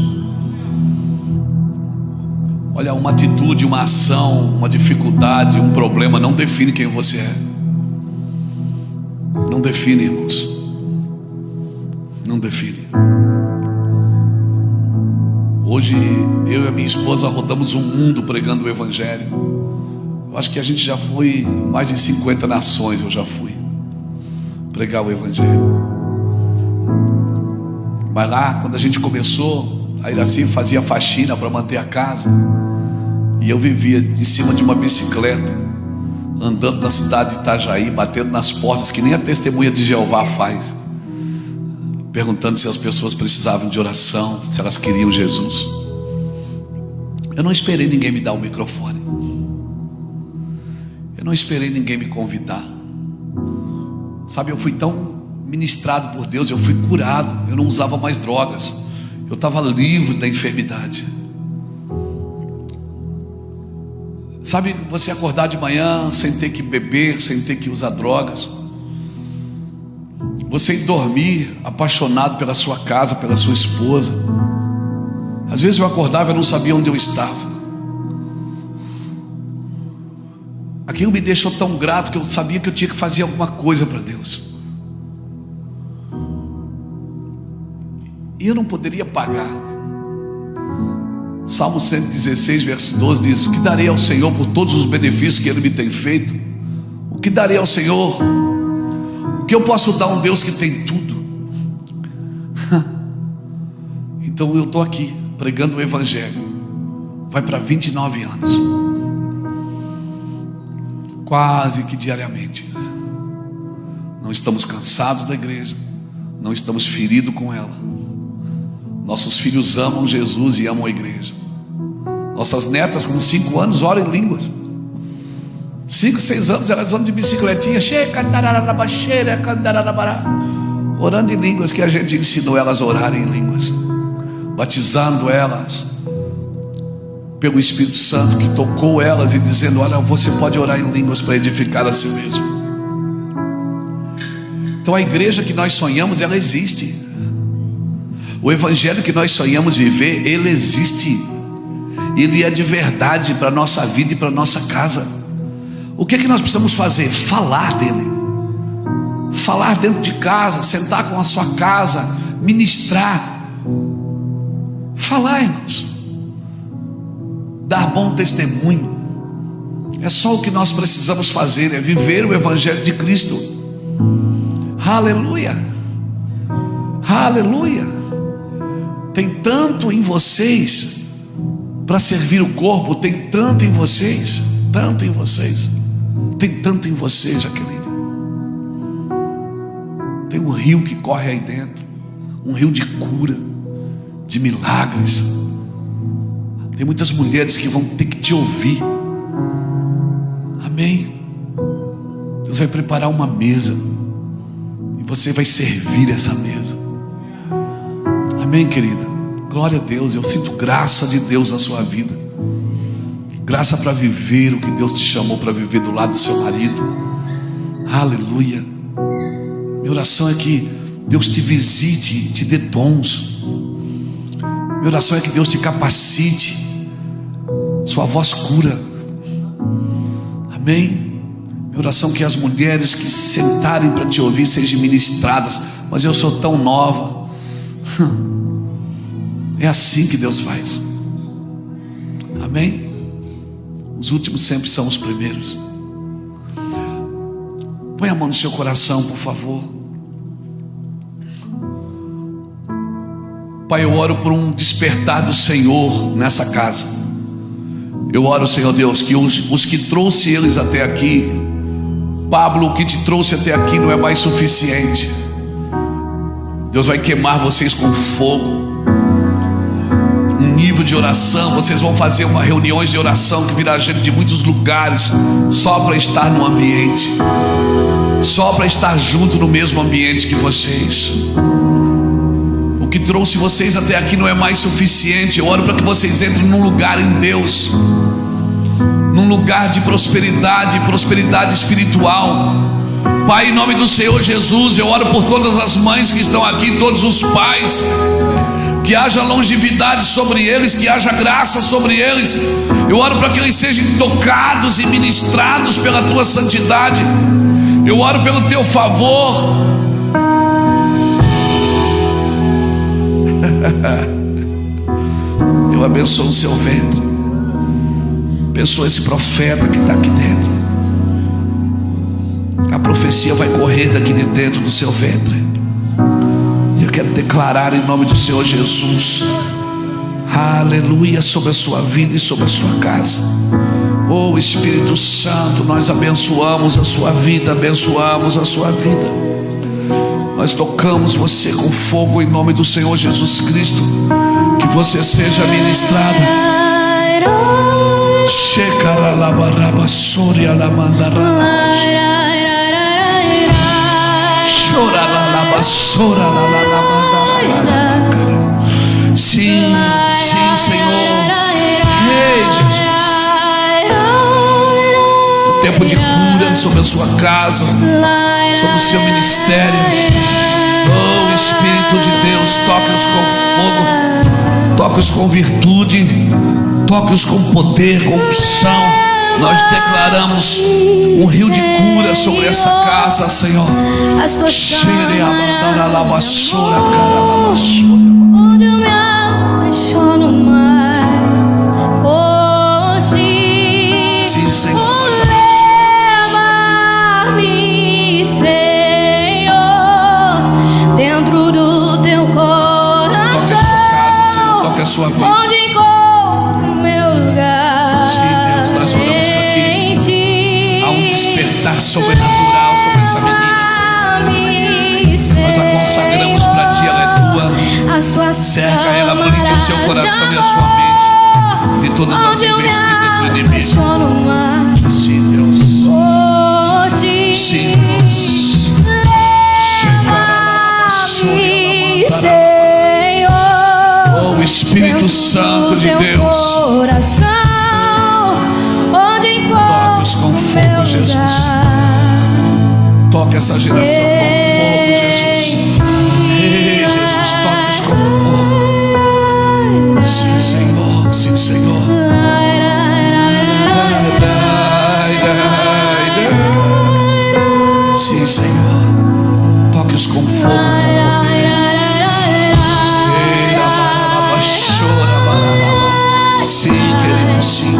Olha, uma atitude, uma ação, uma dificuldade, um problema não define quem você é. Não define, irmãos. Não define. Hoje eu e a minha esposa rodamos o mundo pregando o Evangelho. Eu acho que a gente já foi em mais de 50 nações. Eu já fui pregar o Evangelho. Mas lá, quando a gente começou, a Iraci fazia faxina para manter a casa, e eu vivia em cima de uma bicicleta, andando na cidade de Itajaí, batendo nas portas que nem a testemunha de Jeová faz, perguntando se as pessoas precisavam de oração, se elas queriam Jesus. Eu não esperei ninguém me dar o microfone. não esperei ninguém me convidar. Sabe, eu fui tão ministrado por Deus, eu fui curado, eu não usava mais drogas, eu estava livre da enfermidade. Sabe, você acordar de manhã sem ter que beber, sem ter que usar drogas, você ir dormir apaixonado pela sua casa, pela sua esposa. Às vezes eu acordava e eu não sabia onde eu estava. Aquilo me deixou tão grato que eu sabia que eu tinha que fazer alguma coisa para Deus. E eu não poderia pagar. Salmo 116, verso 12 diz: o que darei ao Senhor por todos os benefícios que Ele me tem feito? O que darei ao Senhor? O que eu posso dar a um Deus que tem tudo? Então eu estou aqui pregando o Evangelho. Vai para 29 anos. Quase que diariamente. Não estamos cansados da igreja, não estamos feridos com ela. Nossos filhos amam Jesus e amam a igreja. Nossas netas com 5 anos oram em línguas. 5, 6 anos elas andam de bicicletinha, orando em línguas, que a gente ensinou elas a orarem em línguas, batizando elas pelo Espírito Santo, que tocou elas e dizendo: olha, você pode orar em línguas para edificar a si mesmo. Então a igreja que nós sonhamos, ela existe. O evangelho que nós sonhamos viver, ele existe. Ele é de verdade para a nossa vida e para a nossa casa. O que é que nós precisamos fazer? Falar dele. Falar dentro de casa, sentar com a sua casa, ministrar. Falar, irmãos. Dar bom testemunho. É só o que nós precisamos fazer, é viver o evangelho de Cristo. Aleluia. Aleluia. Tem tanto em vocês para servir o corpo, tem tanto em vocês, tanto em vocês, tem tanto em vocês, Jaqueline. Tem um rio que corre aí dentro, um rio de cura, de milagres. Tem muitas mulheres que vão ter que te ouvir. Amém. Deus vai preparar uma mesa e você vai servir essa mesa. Amém, querida? Glória a Deus. Eu sinto graça de Deus na sua vida. Graça para viver o que Deus te chamou para viver do lado do seu marido. Aleluia. Minha oração é que Deus te visite, te dê dons. Minha oração é que Deus te capacite. Sua voz cura. Amém. Minha oração é que as mulheres que se sentarem para te ouvir sejam ministradas. Mas eu sou tão nova. É assim que Deus faz. Amém? Os últimos sempre são os primeiros. Põe a mão no seu coração, por favor. Pai, eu oro por um despertar do Senhor nessa casa. Eu oro, Senhor Deus, que os que trouxe eles até aqui, Pablo, o que te trouxe até aqui não é mais suficiente. Deus vai queimar vocês com fogo. Um nível de oração. Vocês vão fazer reuniões de oração que virá gente de muitos lugares, só para estar no ambiente, só para estar junto no mesmo ambiente que vocês. O que trouxe vocês até aqui não é mais suficiente. Eu oro para que vocês entrem num lugar em Deus, num lugar de prosperidade, prosperidade espiritual. Pai, em nome do Senhor Jesus, eu oro por todas as mães que estão aqui, todos os pais, que haja longevidade sobre eles, que haja graça sobre eles. Eu oro para que eles sejam tocados e ministrados pela tua santidade. Eu oro pelo teu favor. Eu abençoo o seu ventre. Abençoa esse profeta que está aqui dentro. A profecia vai correr daqui de dentro do seu ventre. Eu quero declarar em nome do Senhor Jesus, aleluia, sobre a sua vida e sobre a sua casa. Oh Espírito Santo, nós abençoamos a sua vida, abençoamos a sua vida. Nós tocamos você com fogo em nome do Senhor Jesus Cristo. Que você seja ministrada. Shekaralabarabasori alamandarabasha. Sim, sim, Senhor. Ei, Jesus. O tempo de cura sobre a sua casa, sobre o seu ministério. Oh, Espírito de Deus, toque-os com fogo, toque-os com virtude, toque-os com poder, com unção. Nós declaramos um rio de cura sobre essa casa, Senhor. Onde eu me apaixono mais por ti. Sim, Senhor. Leva-me, Senhor, dentro do teu coração. Toque a sua casa, Senhor. Toque a sua vida. Onde encontro meu lugar. Sim, Deus, nós oramos para que há um despertar sobrenatural sobre essa menina, Senhor. Nós a consagramos para ti, ela é tua. Cerca ela, blinde o seu coração e a sua mente de todas as investidas do inimigo. Sim, Deus. Sim, Deus. Oh, Espírito Santo de Deus, toque-os com fogo, Jesus. Toque essa geração com fogo, Jesus. Ei, Jesus, toque-os com fogo. Sim, Senhor, sim, Senhor. Sim, Senhor. Toque-os com fogo. Sim, querido, sim.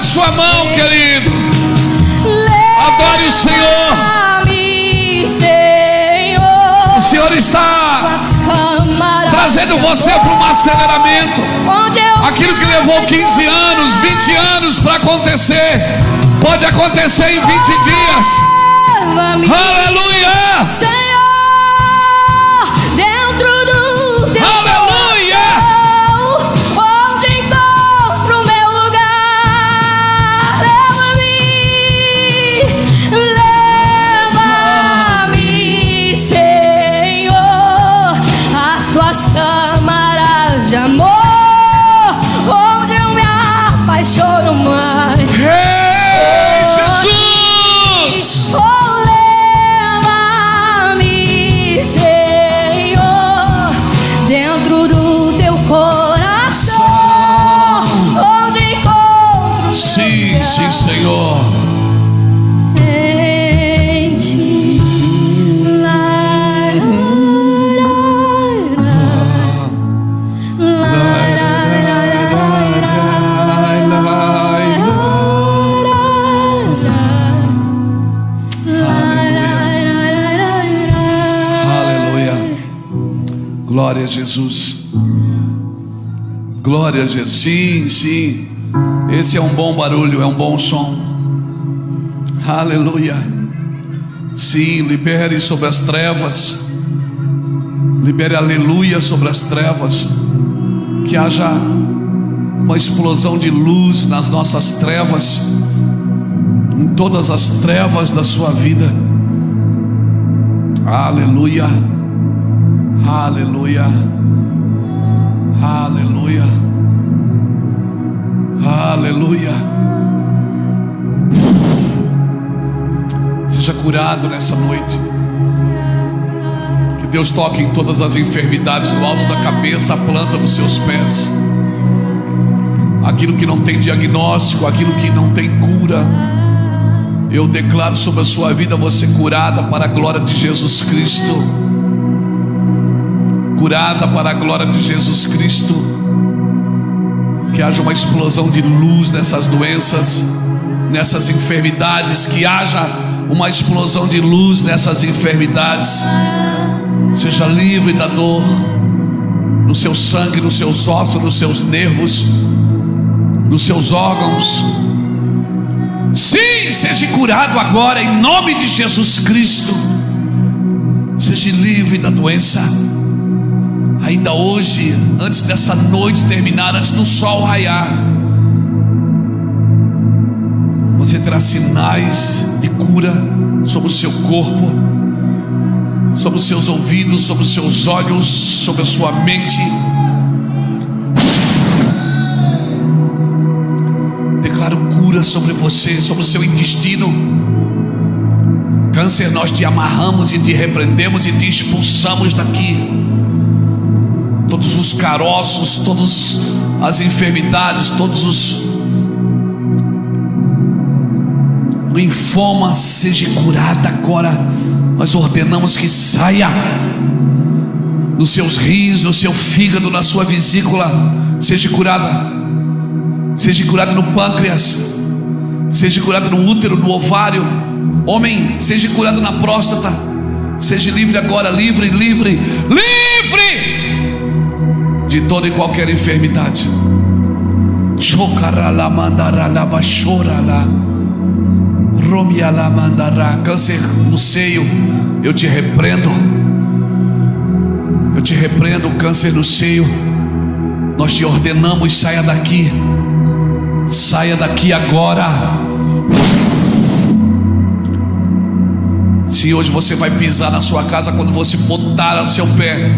Sua mão, querido. Adore o Senhor. O Senhor está trazendo você para um aceleramento. Aquilo que levou 15 anos, 20 anos para acontecer, pode acontecer em 20 dias. Aleluia. Sim, Senhor. Em ti. Aleluia. Glória a Jesus. Glória a Jesus. Sim, sim. Esse é um bom barulho, é um bom som. Aleluia. Sim, libere sobre as trevas. Libere aleluia sobre as trevas. Que haja uma explosão de luz nas nossas trevas, em todas as trevas da sua vida. Aleluia, aleluia, aleluia, aleluia. Seja curado nessa noite. Que Deus toque em todas as enfermidades, no alto da cabeça, a planta dos seus pés. Aquilo que não tem diagnóstico, aquilo que não tem cura, eu declaro sobre a sua vida você curada para a glória de Jesus Cristo. Curada para a glória de Jesus Cristo. Que haja uma explosão de luz nessas doenças, nessas enfermidades. Que haja uma explosão de luz nessas enfermidades. Seja livre da dor no seu sangue, nos seus ossos, nos seus nervos, nos seus órgãos. Sim, seja curado agora em nome de Jesus Cristo. Seja livre da doença. Ainda hoje, antes dessa noite terminar, antes do sol raiar, você terá sinais de cura sobre o seu corpo, sobre os seus ouvidos, sobre os seus olhos, sobre a sua mente. Declaro cura sobre você, sobre o seu intestino. Câncer, nós te amarramos e te repreendemos e te expulsamos daqui. Todos os caroços, todas as enfermidades, todos os linfoma, seja curada agora. Nós ordenamos que saia nos seus rins, no seu fígado, na sua vesícula. Seja curada. Seja curado no pâncreas, seja curado no útero, no ovário. Homem, seja curado na próstata. Seja livre agora, livre, livre, livre de toda e qualquer enfermidade. Câncer no seio, eu te repreendo. Eu te repreendo, câncer no seio. Nós te ordenamos, saia daqui. Saia daqui agora. Se hoje você vai pisar na sua casa, quando você botar o seu pé,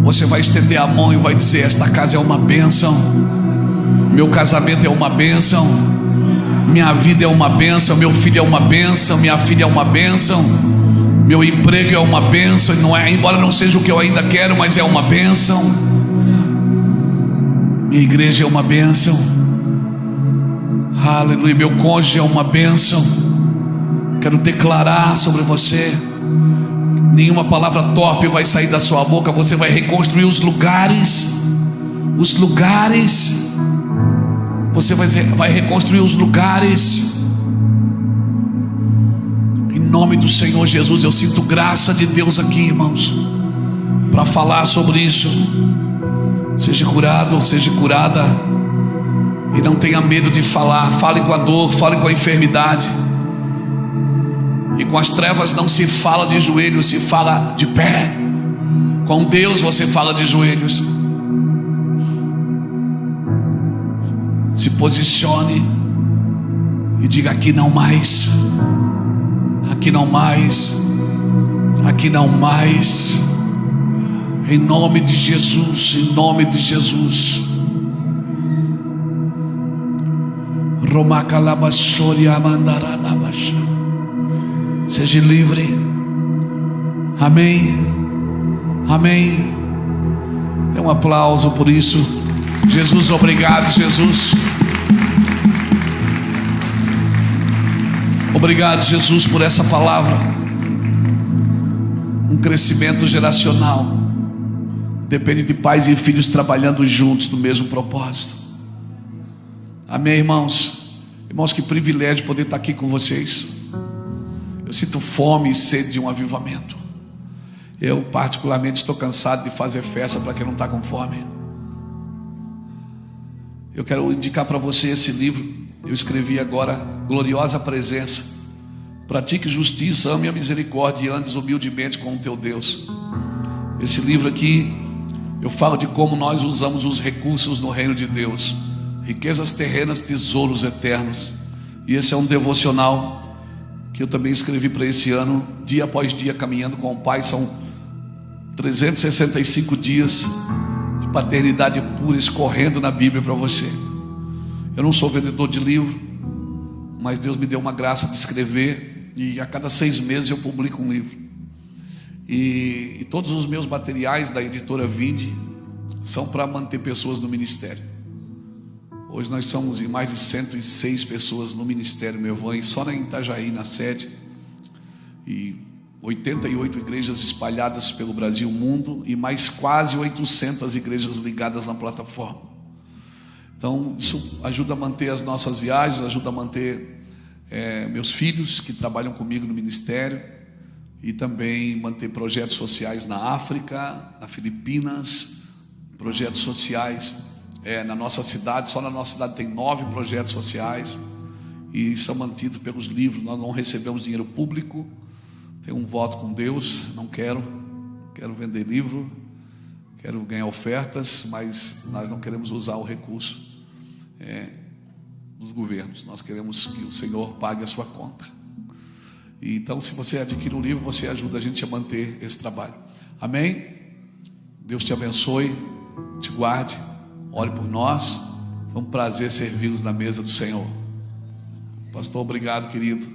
você vai estender a mão e vai dizer: esta casa é uma bênção, meu casamento é uma bênção, minha vida é uma bênção, meu filho é uma bênção, minha filha é uma bênção, meu emprego é uma bênção. Não é, embora não seja o que eu ainda quero, mas é uma bênção. Minha igreja é uma bênção. Aleluia, meu cônjuge é uma bênção. Quero declarar sobre você: nenhuma palavra torpe vai sair da sua boca. Você vai reconstruir os lugares. Os lugares. Você vai reconstruir os lugares. Em nome do Senhor Jesus, eu sinto graça de Deus aqui, irmãos, para falar sobre isso. Seja curado, seja curada. E não tenha medo de falar. Fale com a dor, fale com a enfermidade. E com as trevas não se fala de joelhos, se fala de pé. Com Deus você fala de joelhos. Se posicione e diga: aqui não mais, aqui não mais, aqui não mais. Em nome de Jesus, em nome de Jesus. Seja livre. Amém. Amém. Dê um aplauso por isso. Jesus, obrigado, Jesus. Obrigado, Jesus, por essa palavra. Um crescimento geracional depende de pais e filhos trabalhando juntos no mesmo propósito. Amém, irmãos? Irmãos, que privilégio poder estar aqui com vocês. Eu sinto fome e sede de um avivamento. Eu particularmente estou cansado de fazer festa para quem não está com fome. Eu quero indicar para você esse livro. Eu escrevi agora: Gloriosa Presença. Pratique justiça, ame a misericórdia e andes humildemente com o teu Deus. Esse livro aqui Eu falo de como nós usamos os recursos no reino de Deus. Riquezas terrenas, tesouros eternos. E esse é um devocional que eu também escrevi para esse ano, dia após dia, caminhando com o Pai. São 365 dias de paternidade pura escorrendo na Bíblia para você. Eu não sou vendedor de livro, mas Deus me deu uma graça de escrever, e a cada 6 meses eu publico um livro. E todos os meus materiais da editora Vinde são para manter pessoas no ministério. Hoje nós somos em mais de 106 pessoas no Ministério Meuvan, só em Itajaí, na sede, e 88 igrejas espalhadas pelo Brasil e mundo, e mais quase 800 igrejas ligadas na plataforma. Então isso ajuda a manter as nossas viagens, ajuda a manter meus filhos que trabalham comigo no ministério, e também manter projetos sociais na África, na Filipinas, projetos sociais na nossa cidade. Só na nossa cidade tem 9 projetos sociais, e são mantidos pelos livros. Nós não recebemos dinheiro público. Tenho um voto com Deus, não quero vender livro, quero ganhar ofertas, mas nós não queremos usar o recurso dos governos. Nós queremos que o Senhor pague a sua conta. E então, se você adquire um livro, você ajuda a gente a manter esse trabalho. Amém? Deus te abençoe, te guarde, ore por nós. Foi um prazer servi-los na mesa do Senhor. Pastor, obrigado, querido.